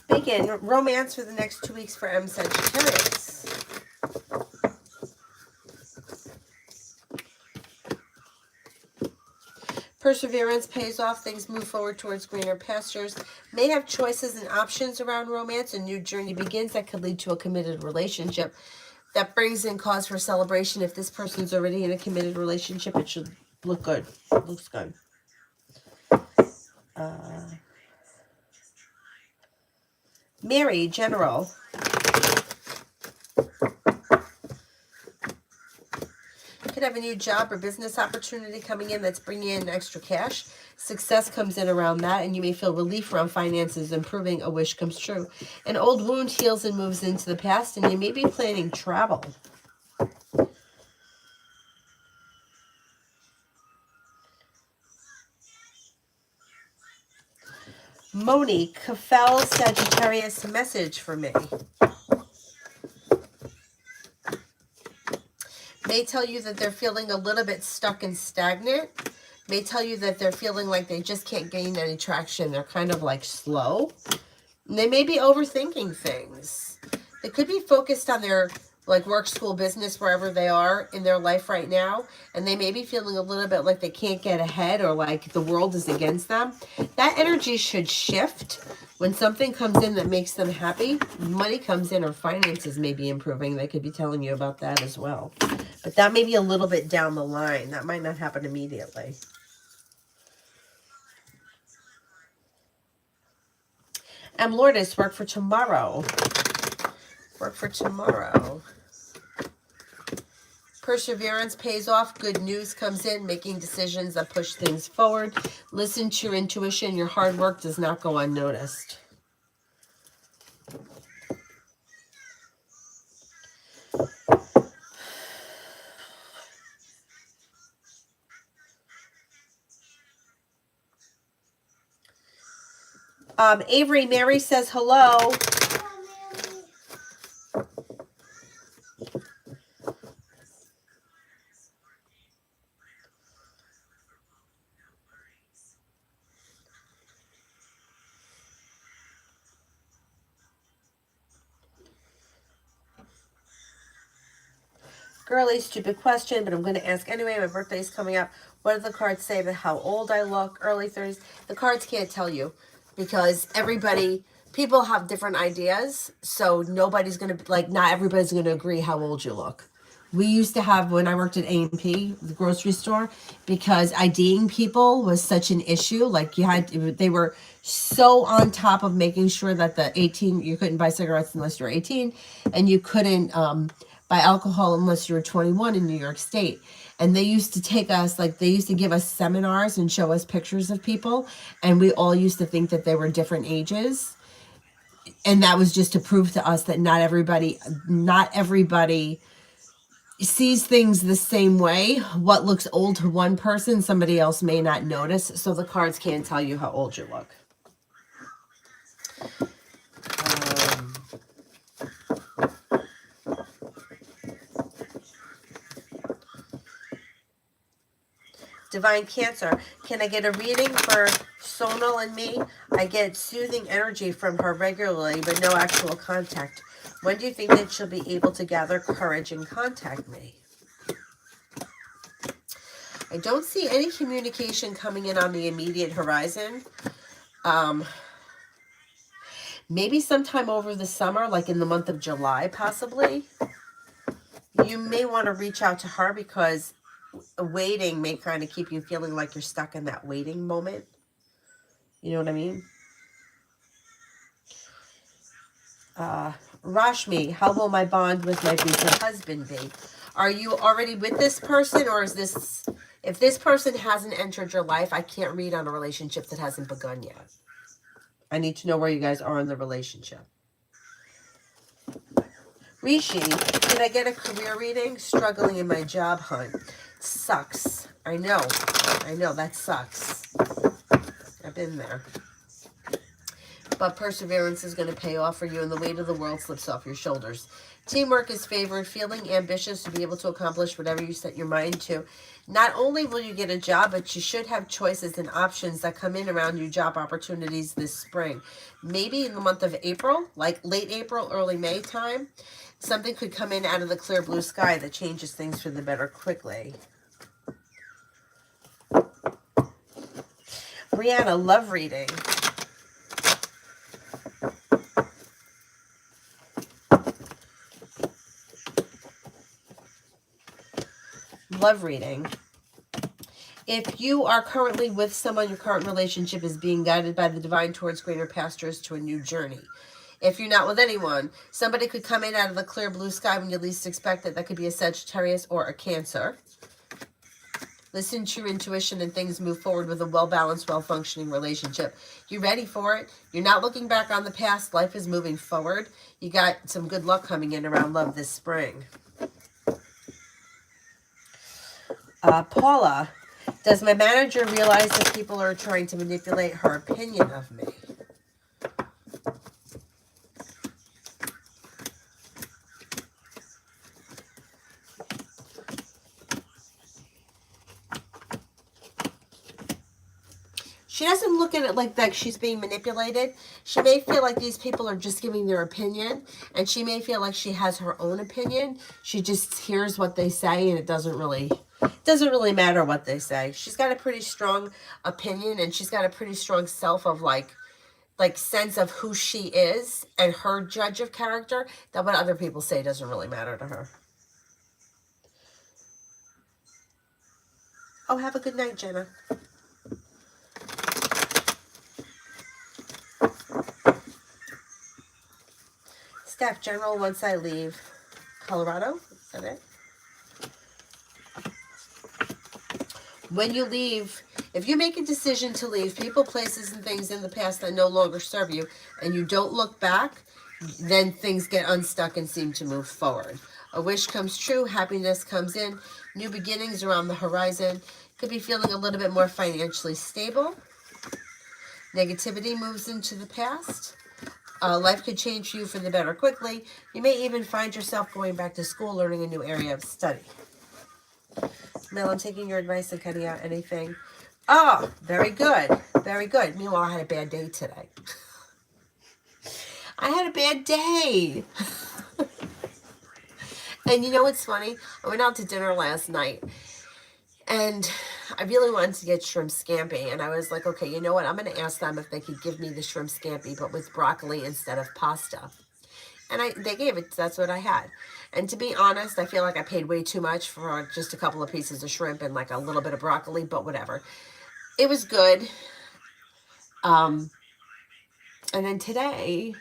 Begin romance for the next 2 weeks for M Sagittarius. Perseverance pays off. Things move forward towards greener pastures. May have choices and options around romance. A new journey begins that could lead to a committed relationship. That brings in cause for celebration. If this person's already in a committed relationship, it should look good. It looks good. Mary, general. Could have a new job or business opportunity coming in that's bringing in extra cash. Success comes in around that, and you may feel relief around finances improving. A wish comes true. An old wound heals and moves into the past, and you may be planning travel. Monique, Kafel, Sagittarius, message for me. May tell you that they're feeling a little bit stuck and stagnant. May tell you that they're feeling like they just can't gain any traction. They're kind of like slow. And they may be overthinking things. They could be focused on their like work, school, business, wherever they are in their life right now. And they may be feeling a little bit like they can't get ahead or like the world is against them. That energy should shift. When something comes in that makes them happy, money comes in or finances may be improving. They could be telling you about that as well. But that may be a little bit down the line. That might not happen immediately. M. Lourdes, work for tomorrow. Work for tomorrow. Perseverance pays off. Good news comes in. Making decisions that push things forward. Listen to your intuition. Your hard work does not go unnoticed. Avery, Mary says hello. Girly, stupid question, but I'm going to ask anyway. My birthday's coming up. What do the cards say about how old I look? Early 30s. The cards can't tell you because people have different ideas. So nobody's going to, like, not everybody's going to agree how old you look. We used to have, when I worked at A&P, the grocery store, because IDing people was such an issue. Like, they were so on top of making sure that you couldn't buy cigarettes unless you were 18, and you couldn't buy alcohol unless you were 21 in New York State. And they used to they used to give us seminars and show us pictures of people, and we all used to think that they were different ages. And that was just to prove to us that not everybody sees things the same way. What looks old to one person, somebody else may not notice. So the cards can't tell you how old you look. Divine Cancer, can I get a reading for Sonal and me? I get soothing energy from her regularly, but no actual contact. When do you think that she'll be able to gather courage and contact me? I don't see any communication coming in on the immediate horizon. Maybe sometime over the summer, like in the month of July, possibly. You may want to reach out to her because waiting may kind of keep you feeling like you're stuck in that waiting moment. You know what I mean? Rashmi, how will my bond with my future husband be? Are you already with this person, or is this... If this person hasn't entered your life, I can't read on a relationship that hasn't begun yet. I need to know where you guys are in the relationship. Rishi, can I get a career reading? Struggling in my job hunt. Sucks. I know, that sucks. I've been there. But perseverance is going to pay off for you, and the weight of the world slips off your shoulders. Teamwork is favored. Feeling ambitious to be able to accomplish whatever you set your mind to. Not only will you get a job, but you should have choices and options that come in around your job opportunities this spring. Maybe in the month of April, like late April, early May time, something could come in out of the clear blue sky that changes things for the better quickly. Brianna, love reading. Love reading. If you are currently with someone, your current relationship is being guided by the divine towards greener pastures to a new journey. If you're not with anyone, somebody could come in out of the clear blue sky when you least expect it. That could be a Sagittarius or a Cancer. Listen to your intuition and things move forward with a well-balanced, well-functioning relationship. You're ready for it. You're not looking back on the past. Life is moving forward. You got some good luck coming in around love this spring. Paula, does my manager realize that people are trying to manipulate her opinion of me? She doesn't look at it like she's being manipulated. She may feel like these people are just giving their opinion, and she may feel like she has her own opinion. She just hears what they say, and it doesn't really matter what they say. She's got a pretty strong opinion, and she's got a pretty strong self of like sense of who she is and her judge of character, that what other people say doesn't really matter to her. Oh, have a good night, Jenna. Staff General, once I leave Colorado, is that it? When you leave, if you make a decision to leave people, places, and things in the past that no longer serve you, and you don't look back, then things get unstuck and seem to move forward. A wish comes true, happiness comes in, new beginnings are on the horizon. Could be feeling a little bit more financially stable. Negativity moves into the past. Life could change for you for the better quickly. You may even find yourself going back to school, learning a new area of study. Mel, I'm taking your advice and cutting out anything. Oh, very good. Very good. Meanwhile, I had a bad day today. I had a bad day. And you know what's funny? I went out to dinner last night, and I really wanted to get shrimp scampi. And I was like, okay, you know what? I'm going to ask them if they could give me the shrimp scampi, but with broccoli instead of pasta. And they gave it. That's what I had. And to be honest, I feel like I paid way too much for just a couple of pieces of shrimp and like a little bit of broccoli, but whatever. It was good. And then today,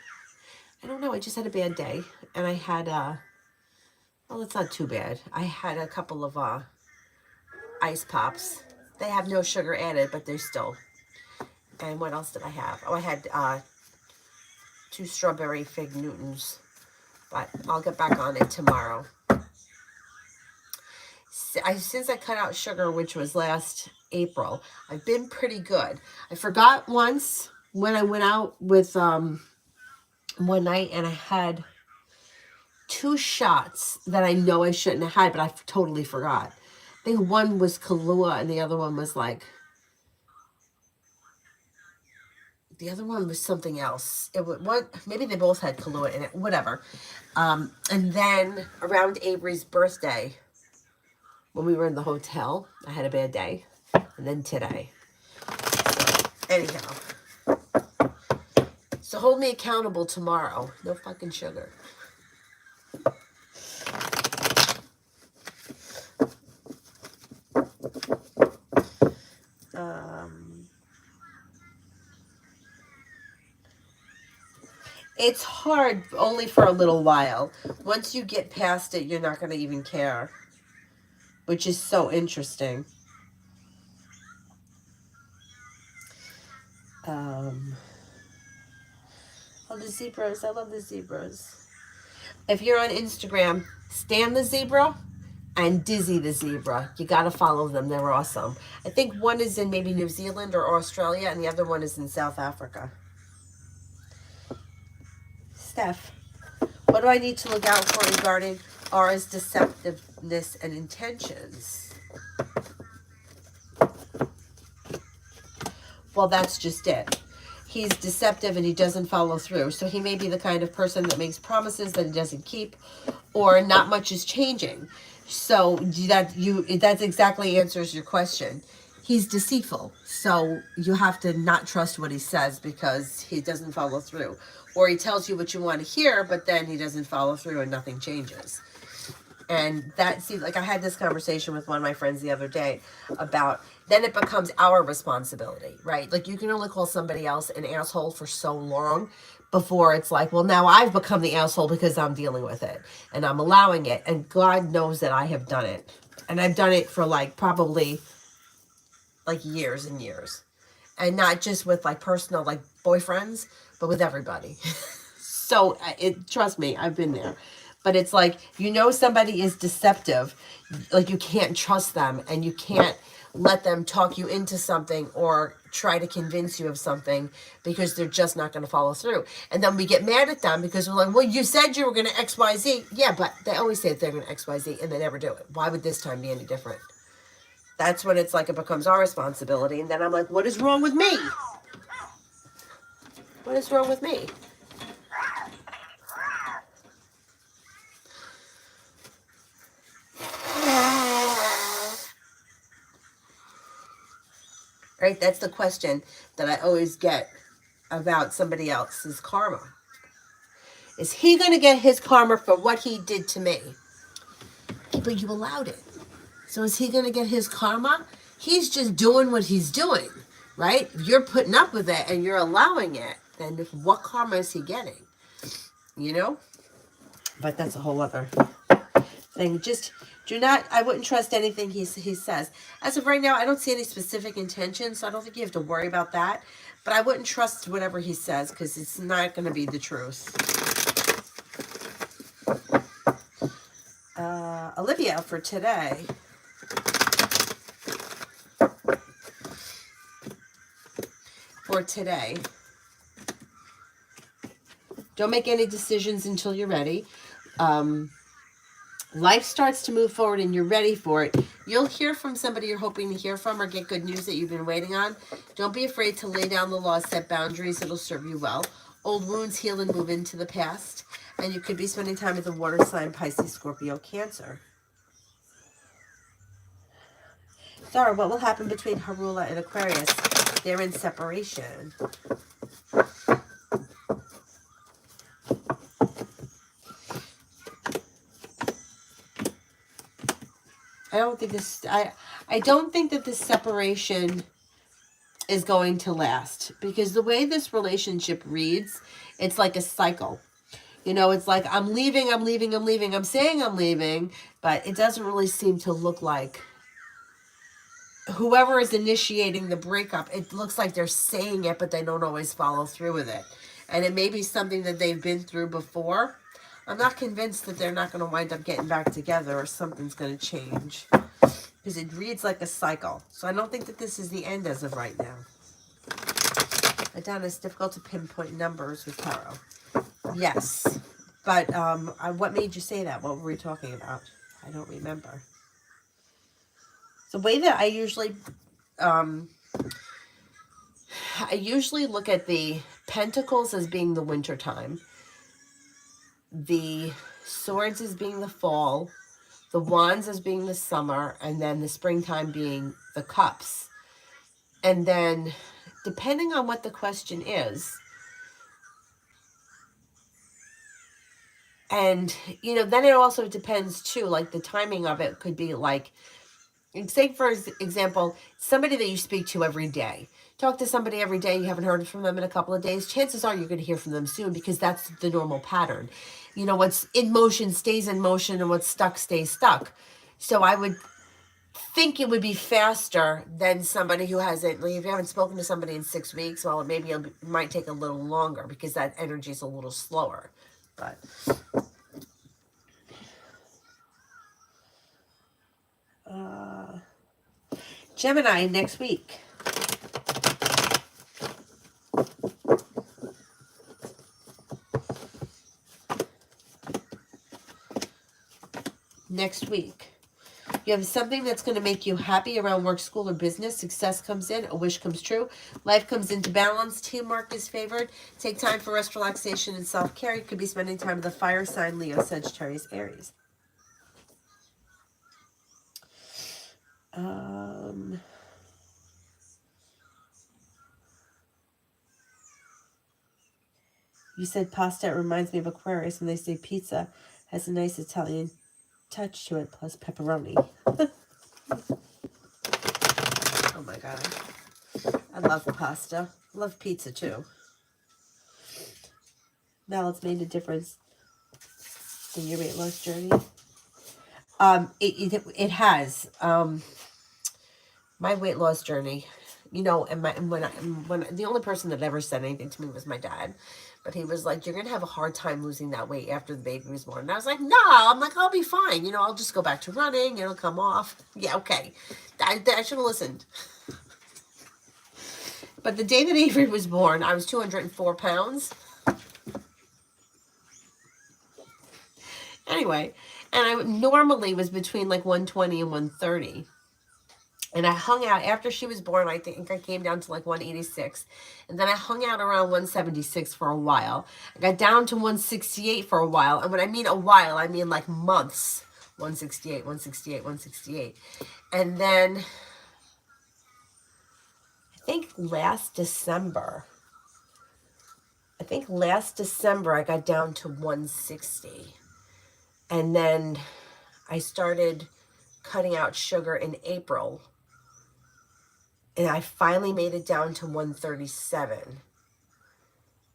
I don't know, I just had a bad day. And I had, well, it's not too bad. I had a couple of ice pops. They have no sugar added, but they're still. And what else did I have? Oh, I had 2 strawberry fig Newtons. But I'll get back on it tomorrow. Since I cut out sugar, which was last April, I've been pretty good. I forgot once when I went out with one night, and I had 2 shots that I know I shouldn't have had, but I totally forgot. I think one was Kahlua and the other one was like, the other one was something else. It was what? Maybe they both had Kahlua in it. Whatever. And then around Avery's birthday, when we were in the hotel, I had a bad day. And then today. So, anyhow. So hold me accountable tomorrow. No fucking sugar. It's hard only for a little while. Once you get past it, you're not going to even care. Which is so interesting. Oh, the zebras. I love the zebras. If you're on Instagram, Stan the Zebra and Dizzy the Zebra. You got to follow them. They're awesome. I think one is in maybe New Zealand or Australia, and the other one is in South Africa. Steph, what do I need to look out for regarding Aura's deceptiveness and intentions? Well, that's just it. He's deceptive and he doesn't follow through. So he may be the kind of person that makes promises that he doesn't keep, or not much is changing. So that's exactly answers your question. He's deceitful. So you have to not trust what he says because he doesn't follow through. Or he tells you what you want to hear, but then he doesn't follow through and nothing changes. And like I had this conversation with one of my friends the other day about, then it becomes our responsibility, right? Like you can only call somebody else an asshole for so long before it's like, well, now I've become the asshole because I'm dealing with it and I'm allowing it. And God knows that I have done it. And I've done it for like probably like years and years. And not just with like personal like boyfriends, but with everybody. So trust me, I've been there. But it's like, you know, somebody is deceptive, like you can't trust them and you can't let them talk you into something or try to convince you of something because they're just not going to follow through. And then we get mad at them because we're like, well, you said you were going to XYZ. Yeah, but they always say they're going to XYZ and they never do it. Why would this time be any different? That's when it's like it becomes our responsibility. And then I'm like, what is wrong with me? What is wrong with me? Right? That's the question that I always get about somebody else's karma. Is he going to get his karma for what he did to me? But you allowed it. So is he going to get his karma? He's just doing what he's doing, right? If you're putting up with it and you're allowing it, then what karma is he getting? You know? But that's a whole other thing. Just I wouldn't trust anything he says. As of right now, I don't see any specific intentions, so I don't think you have to worry about that. But I wouldn't trust whatever he says because it's not going to be the truth. Olivia, for today. Don't make any decisions until you're ready. Life starts to move forward and you're ready for it. You'll hear from somebody you're hoping to hear from or get good news that you've been waiting on. Don't be afraid to lay down the law, set boundaries. It'll serve you well. Old wounds heal and move into the past. And you could be spending time with the water sign, Pisces, Scorpio, Cancer. Zara, what will happen between Harula and Aquarius? They're in separation. I don't think that this separation is going to last, because the way this relationship reads, it's like a cycle. You know, it's like I'm leaving, I'm leaving, I'm leaving. I'm saying I'm leaving, but it doesn't really seem to look like whoever is initiating the breakup, it looks like they're saying it, but they don't always follow through with it. And it may be something that they've been through before. I'm not convinced that they're not going to wind up getting back together, or something's going to change, because it reads like a cycle. So I don't think that this is the end as of right now. Adana, it's difficult to pinpoint numbers with tarot. Yes. But what made you say that? What were we talking about? I don't remember. The way that I usually look at the pentacles as being the winter time, the swords as being the fall, the wands as being the summer, and then the springtime being the cups. And then, depending on what the question is, and, you know, then it also depends, too, like, the timing of it could be, like, say, for example, somebody that you speak to every day. Talk to somebody every day, you haven't heard from them in a couple of days. Chances are you're going to hear from them soon, because that's the normal pattern. You know, what's in motion stays in motion, and what's stuck stays stuck. So I would think it would be faster than somebody who hasn't, if you haven't spoken to somebody in 6 weeks, well, maybe it might take a little longer, because that energy is a little slower. But Gemini next week. Next week. You have something that's going to make you happy around work, school, or business. Success comes in. A wish comes true. Life comes into balance. Teamwork is favored. Take time for rest, relaxation, and self-care. You could be spending time with the fire sign, Leo, Sagittarius, Aries. You said pasta. It reminds me of Aquarius when they say pizza has a nice Italian touch to it, plus pepperoni. Oh my God. I love pasta. Love pizza too. Now it's made a difference in your weight loss journey. It has. My weight loss journey, you know, and when the only person that ever said anything to me was my dad. But he was like, you're going to have a hard time losing that weight after the baby was born. And I was like, no, I'll be fine. You know, I'll just go back to running. It'll come off. Yeah, okay. I should have listened. But the day that Avery was born, I was 204 pounds. Anyway, and I normally was between like 120 and 130. And I hung out after she was born. I think I came down to like 186. And then I hung out around 176 for a while. I got down to 168 for a while. And when I mean a while, I mean like months. 168, 168, 168. And then I think last December I got down to 160. And then I started cutting out sugar in April. And I finally made it down to 137.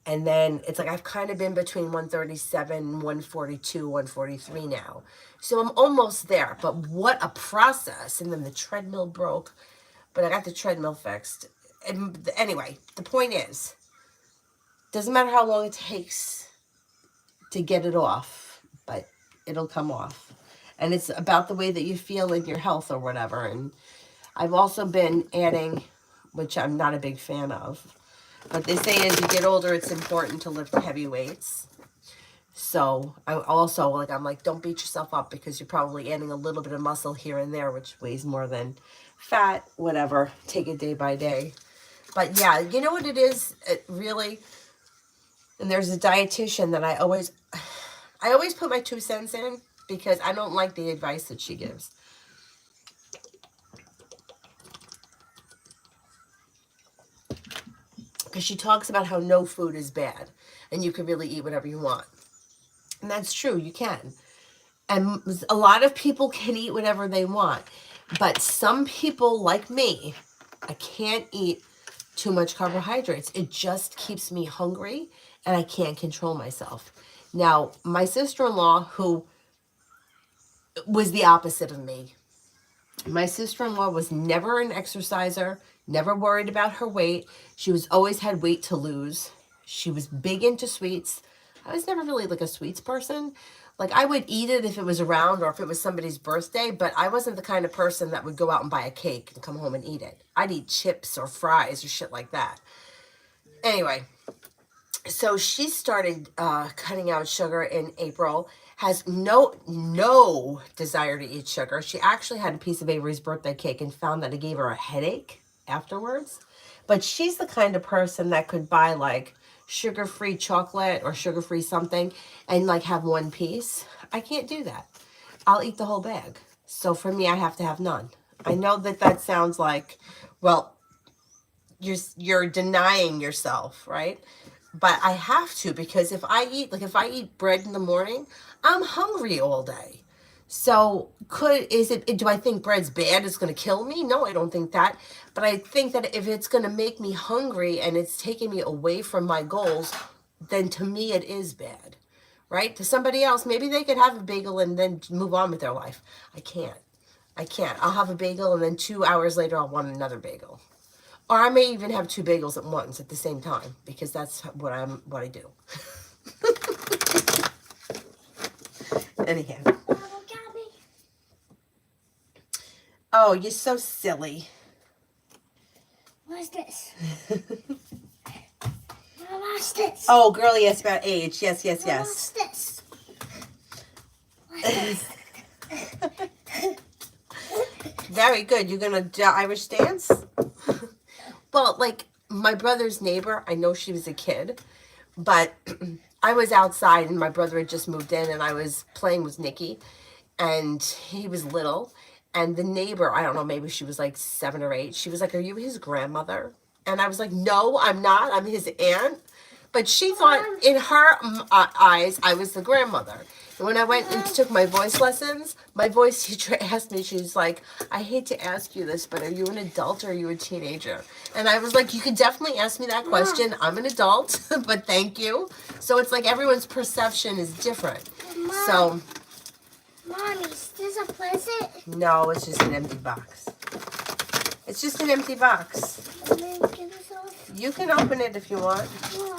And then it's like I've kind of been between 137, 142, 143 now. So I'm almost there. But what a process. And then the treadmill broke. But I got the treadmill fixed. And anyway, the point is, doesn't matter how long it takes to get it off, but it'll come off. And it's about the way that you feel in your health or whatever. And I've also been adding, which I'm not a big fan of, but they say as you get older, it's important to lift heavy weights. So I also, I'm like, don't beat yourself up, because you're probably adding a little bit of muscle here and there, which weighs more than fat, whatever. Take it day by day. But yeah, you know what it is? It really, and there's a dietitian that I always, I always put my 2 cents in because I don't like the advice that she gives. Because she talks about how no food is bad and you can really eat whatever you want. And that's true, you can. And a lot of people can eat whatever they want. But some people, like me, I can't eat too much carbohydrates. It just keeps me hungry and I can't control myself. Now, my sister-in-law, who was the opposite of me, my sister-in-law was never an exerciser, never worried about her weight. She was always had weight to lose. She was big into sweets. I was never really like a sweets person. Like I would eat it if it was around or if it was somebody's birthday, but I wasn't the kind of person that would go out and buy a cake and come home and eat it. I'd eat chips or fries or shit like that. Anyway, so she started cutting out sugar in April, has no desire to eat sugar. She actually had a piece of Avery's birthday cake and found that it gave her a headache afterwards. But she's the kind of person that could buy like sugar-free chocolate or sugar-free something and like have one piece. I can't do that. I'll eat the whole bag. So for me, I have to have none. I know that that sounds like, well, you're denying yourself, right? But I have to, because if I eat bread in the morning, I'm hungry all day. So do I think bread's bad? It's going to kill me? No, I don't think that. But I think that if it's going to make me hungry and it's taking me away from my goals, then to me it is bad, right? To somebody else, maybe they could have a bagel and then move on with their life. I can't. I'll have a bagel and then 2 hours later I'll want another bagel. Or I may even have 2 bagels at once at the same time because that's what I do. Anyhow. Oh, you're so silly. What's this? What's this? Oh, girlie asked about age. Yes. What's this? What's this? Very good. You're going to do Irish dance? Well, like my brother's neighbor, I know she was a kid, but I was outside and my brother had just moved in and I was playing with Nikki and he was little. And the neighbor, I don't know, maybe she was like 7 or 8. She was like, "Are you his grandmother?" And I was like, "No, I'm not. I'm his aunt." But she thought in her eyes, I was the grandmother. And when I went and took my voice lessons, my voice teacher asked me, she's like, "I hate to ask you this, but are you an adult or are you a teenager?" And I was like, "You could definitely ask me that question. I'm an adult, but thank you." So it's like everyone's perception is different. Mom, So, Mommy, is this a present? no, it's just an empty box. It's just an empty box. And then get this off? You can open it if you want. No.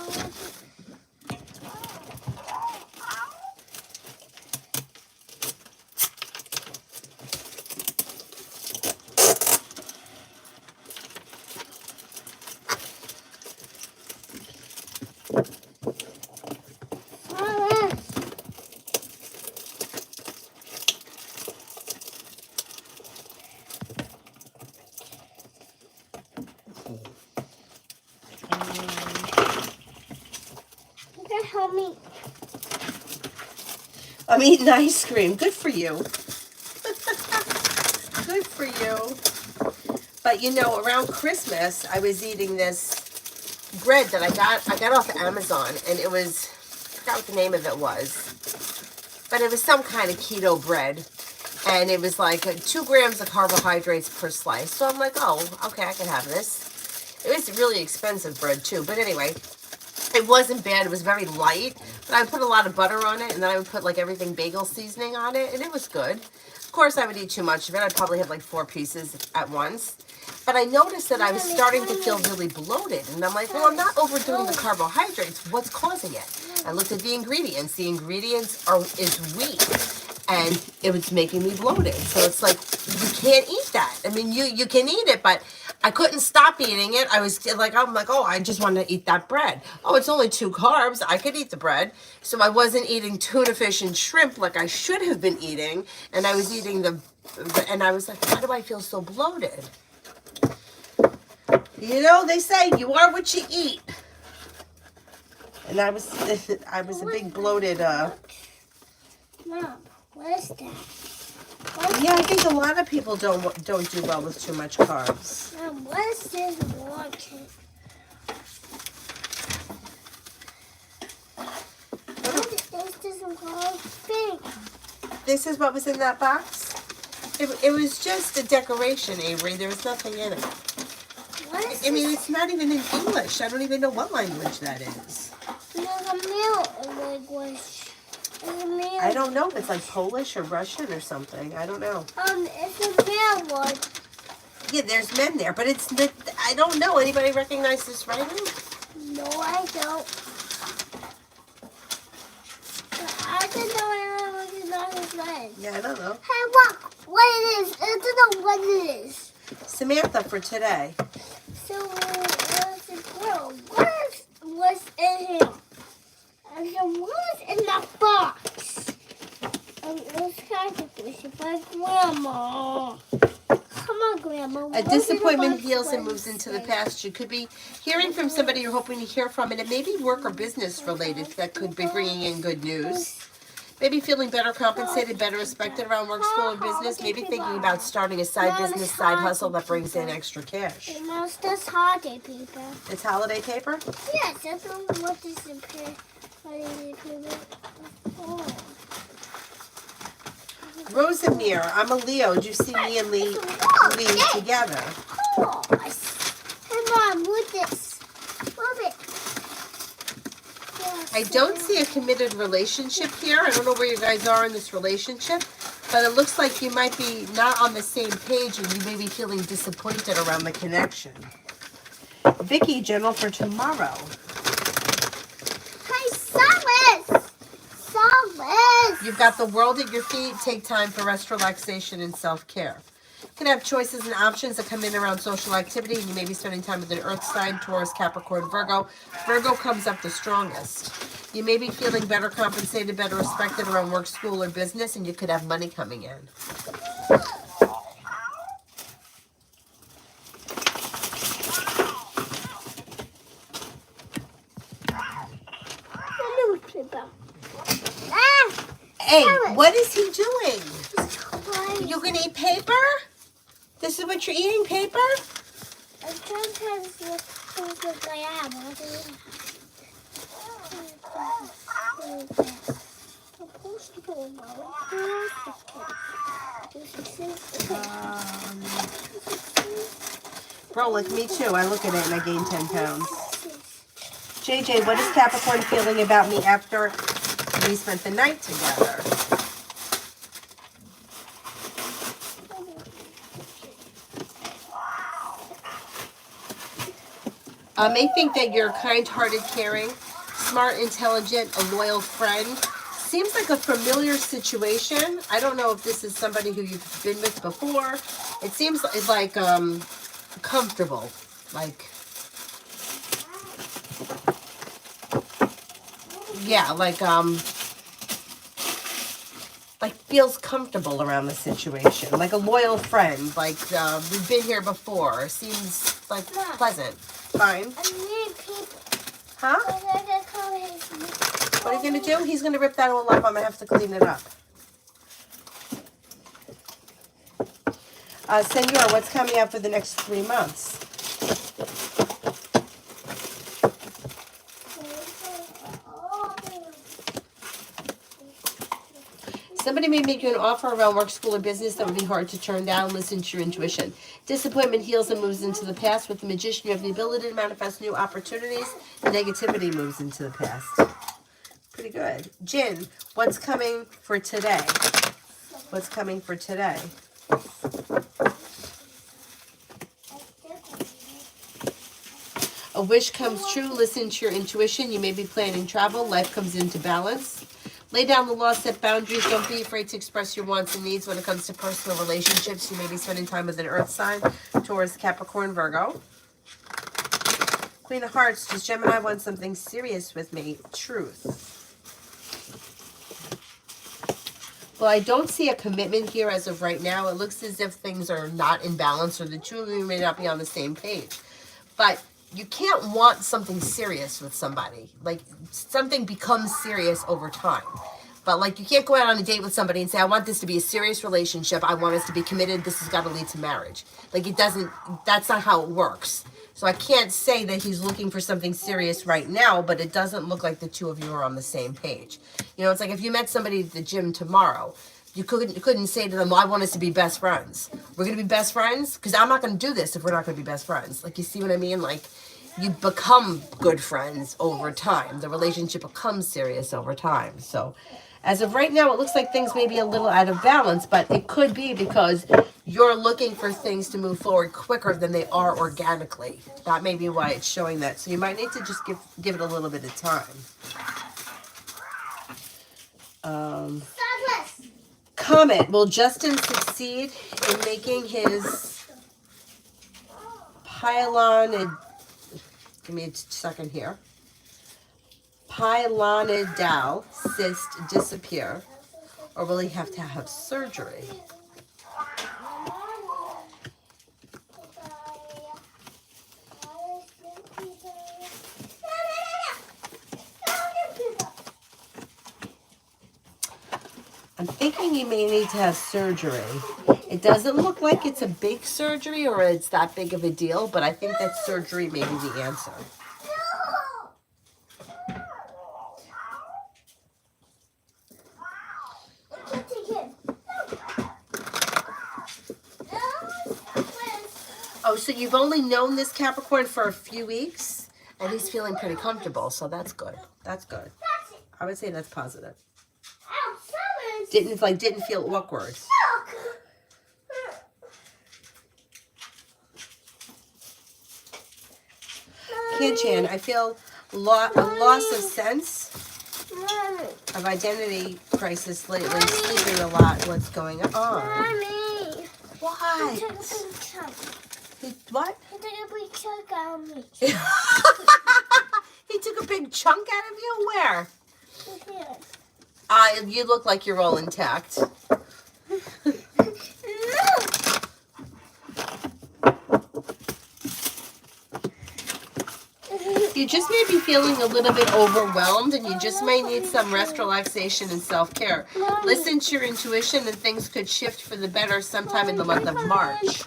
Help me. I'm eating ice cream. Good for you. Good for you. But you know, around Christmas, I was eating this bread that I got off Amazon, and it was, I forgot what the name of it was, but it was some kind of keto bread, and it was like 2 grams of carbohydrates per slice. So I'm like, oh, okay, I can have this. It was really expensive bread too, but anyway. It wasn't bad. It was very light, but I put a lot of butter on it, and then I would put like everything bagel seasoning on it, and it was good. Of course, I would eat too much of it. I'd probably have like 4 pieces at once. But I noticed that I was starting to feel really bloated, and I'm like, well, I'm not overdoing the carbohydrates. What's causing it? I looked at the ingredients. The ingredients is wheat, and it was making me bloated. So it's like, you can't eat that. I mean, you can eat it, but I couldn't stop eating it. I'm like, oh, I just want to eat that bread. Oh, it's only 2 carbs. I could eat the bread. So I wasn't eating tuna fish and shrimp like I should have been eating. And I was eating and I was like, why do I feel so bloated? You know, they say you are what you eat. And I was a big bloated Mom, what is that? Yeah, I think a lot of people don't do well with too much carbs. Mom, what is this watching? What is this whole thing? This is what was in that box? It was just a decoration, Avery. There was nothing in it. What is I mean, this? it's not even in English. I don't even know what language that is. There's a meal language. There's a meal. I don't know if it's like Polish or Russian or something. I don't know. It's a meal one. Yeah, there's men there, but it's the, I don't know. Anybody recognize this writing? No, I don't. I don't know what his red. Yeah, I don't know. Hey, look, what it is. I don't know what it is. Samantha for today. So, what's the girl? What's in here? And so what's in the box? And it's kind of fishy, but Grandma. Come on, Grandma. A disappointment heals and moves into the past. You could be hearing from somebody you're hoping to hear from, and it may be work or business related that could be bringing in good news. Maybe feeling better compensated, better respected around work, school, and business. Maybe thinking about starting a side business, side hustle that brings in extra cash. It's this holiday paper. It's holiday paper? Yes, that's what this is holiday paper for. Rosamere, I'm a Leo. Do you see me and Lee together? Hey, Mom, move this. Move it. I don't see a committed relationship here. I don't know where you guys are in this relationship, but it looks like you might be not on the same page and you may be feeling disappointed around the connection. Vicky, general for tomorrow. Hey, Solace! Solace! You've got the world at your feet. Take time for rest, relaxation, and self-care. You can have choices and options that come in around social activity, and you may be spending time with an earth sign, Taurus, Capricorn, Virgo. Virgo comes up the strongest. You may be feeling better compensated, better respected around work, school, or business, and you could have money coming in. Hey, what is he doing? You gonna eat paper? This is what you're eating, paper? I'm trying to look I am. Bro, like me too. I look at it and I gain 10 pounds. JJ, what is Capricorn feeling about me after we spent the night together? May think that you're kind-hearted, caring, smart, intelligent, a loyal friend. Seems like a familiar situation. I don't know if this is somebody who you've been with before. It seems like comfortable, like yeah, like feels comfortable around the situation, like a loyal friend, like we've been here before. Seems like pleasant. Fine. Huh? What are you going to do? He's going to rip that all up. I'm going to have to clean it up. Senor, what's coming up for the next 3 months? Somebody may make you an offer around work, school, or business that would be hard to turn down. Listen to your intuition. Disappointment heals and moves into the past. With the Magician, you have the ability to manifest new opportunities. Negativity moves into the past. Pretty good. Jin, what's coming for today? What's coming for today? A wish comes true. Listen to your intuition. You may be planning travel. Life comes into balance. Lay down the law, set boundaries. Don't be afraid to express your wants and needs when it comes to personal relationships. You may be spending time with an earth sign, Taurus, Capricorn, Virgo. Queen of Hearts, does Gemini want something serious with me? Truth. Well, I don't see a commitment here as of right now. It looks as if things are not in balance or the two of you may not be on the same page. But you can't want something serious with somebody. Like, something becomes serious over time. But like, you can't go out on a date with somebody and say, I want this to be a serious relationship. I want us to be committed. This has got to lead to marriage. Like, it doesn't, that's not how it works. So I can't say that he's looking for something serious right now, but it doesn't look like the two of you are on the same page. You know, it's like if you met somebody at the gym tomorrow, you couldn't say to them, well, I want us to be best friends. We're going to be best friends? Because I'm not going to do this if we're not going to be best friends. Like, you see what I mean? Like, you become good friends over time. The relationship becomes serious over time. So as of right now, it looks like things may be a little out of balance, but it could be because you're looking for things to move forward quicker than they are organically. That may be why it's showing that. So you might need to just give it a little bit of time. Comment, will Justin succeed in making his pylon, give me a second here, pylonidal cyst disappear, or will he have to have surgery? I'm thinking he may need to have surgery. It doesn't look like it's a big surgery or it's that big of a deal, but I think that surgery may be the answer. Oh, so you've only known this Capricorn for a few weeks, and he's feeling pretty comfortable, so that's good. That's good. I would say that's positive. Didn't feel awkward. Chan, I feel a loss of sense of identity crisis lately. Sleeping a lot. What's going on? Mommy. What? What? He took a big chunk out of me. He took a big chunk out of you? Where? Here. You look like you're all intact. You just may be feeling a little bit overwhelmed, and you just may need some rest, relaxation, and self-care. Listen to your intuition, and things could shift for the better sometime in the month of March.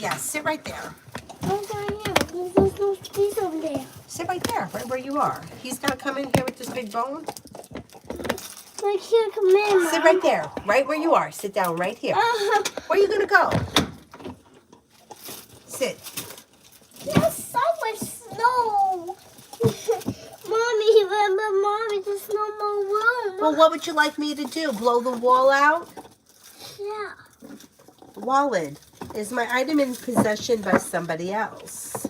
Yeah, sit right there. Sit right there, right where you are. He's gonna come in here with this big bone. I can't come in, Mom. Sit right there, right where you are. Sit down right here. Where are you gonna go? Sit. There's so much snow. Mommy, remember, Mommy, there's no more room. Well, what would you like me to do? Blow the wall out? Yeah. Wallet. Is my item in possession by somebody else?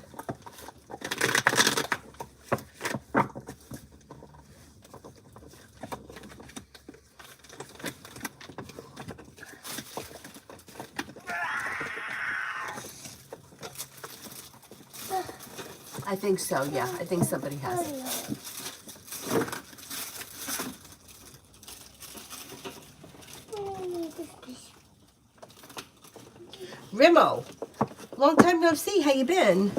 I think so, yeah. I think somebody has it. Rimo, long time no see. How you been?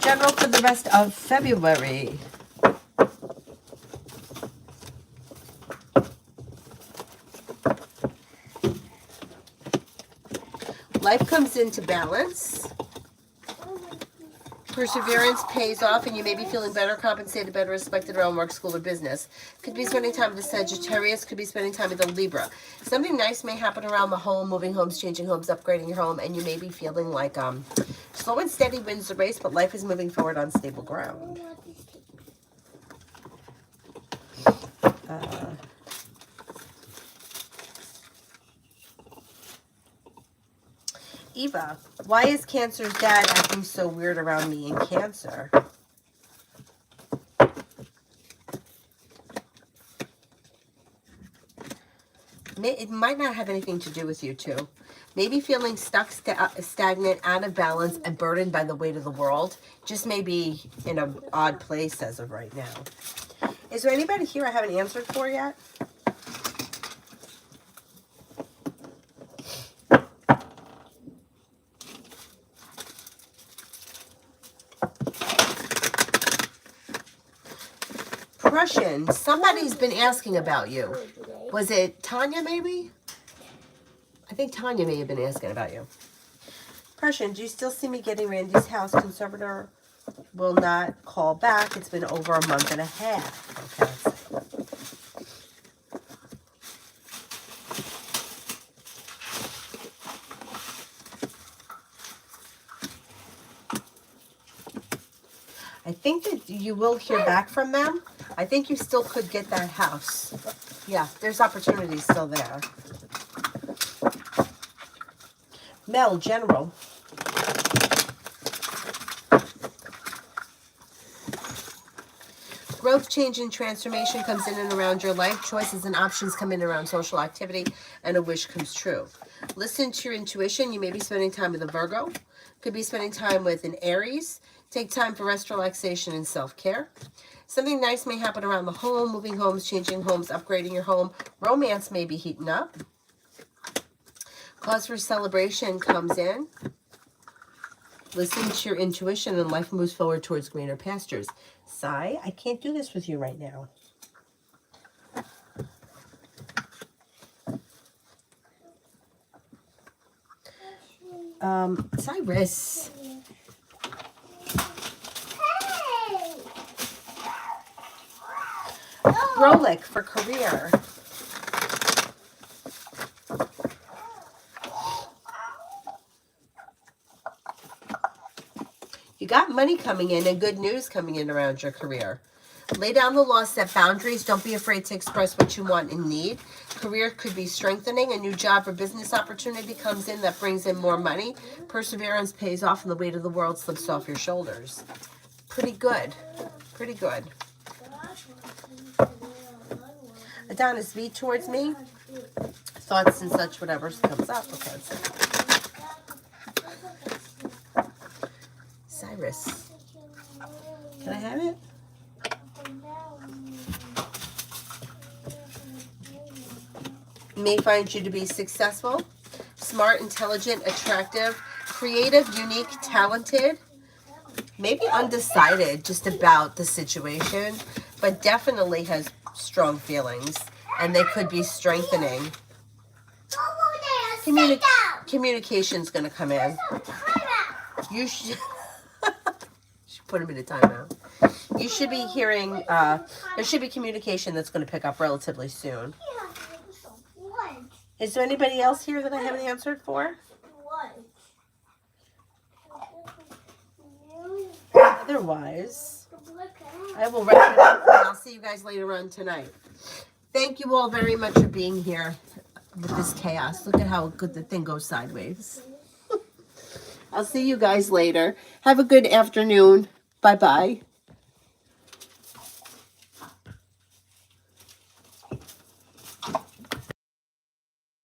General for the rest of February. Life comes into balance. Perseverance pays off, and you may be feeling better compensated, better respected around work, school, or business. Could be spending time with a Sagittarius, could be spending time with a Libra. Something nice may happen around the home, moving homes, changing homes, upgrading your home, and you may be feeling like slow and steady wins the race, but life is moving forward on stable ground. Eva, why is Cancer's dad acting so weird around me in Cancer? It might not have anything to do with you two. Maybe feeling stuck, stagnant, out of balance, and burdened by the weight of the world. Just maybe in an odd place as of right now. Is there anybody here I haven't answered for yet? Prussian, somebody's been asking about you. Was it Tanya, maybe? I think Tanya may have been asking about you. Prussian, do you still see me getting Randy's house? Conservator will not call back. It's been over a month and a half. Okay, let's see. I think that you will hear back from them. I think you still could get that house. Yeah, there's opportunities still there. Mel, general. Growth, change, and transformation comes in and around your life. Choices and options come in around social activity, and a wish comes true. Listen to your intuition. You may be spending time with a Virgo. Could be spending time with an Aries. Take time for rest, relaxation, and self-care. Something nice may happen around the home, moving homes, changing homes, upgrading your home. Romance may be heating up. Cause for celebration comes in. Listen to your intuition and life moves forward towards greener pastures. Sai, I can't do this with you right now. Cyrus. Rolik for career. You got money coming in and good news coming in around your career. Lay down the law, set boundaries. Don't be afraid to express what you want and need. Career could be strengthening. A new job or business opportunity comes in that brings in more money. Perseverance pays off and the weight of the world slips off your shoulders. Pretty good. Pretty good. Adonis, V towards me. Thoughts and such, whatever comes up. Okay, let's see. Cyrus. Can I have it? May find you to be successful, smart, intelligent, attractive, creative, unique, talented, maybe undecided just about the situation, but definitely has strong feelings, and they could be strengthening. Communication's going to come in. You should put him in a timeout. You should be hearing, there should be communication that's going to pick up relatively soon. Is there anybody else here that I haven't answered for? Otherwise, I will wrap it up and I'll see you guys later on tonight. Thank you all very much for being here with this chaos. Look at how good the thing goes sideways. I'll see you guys later. Have a good afternoon. Bye-bye.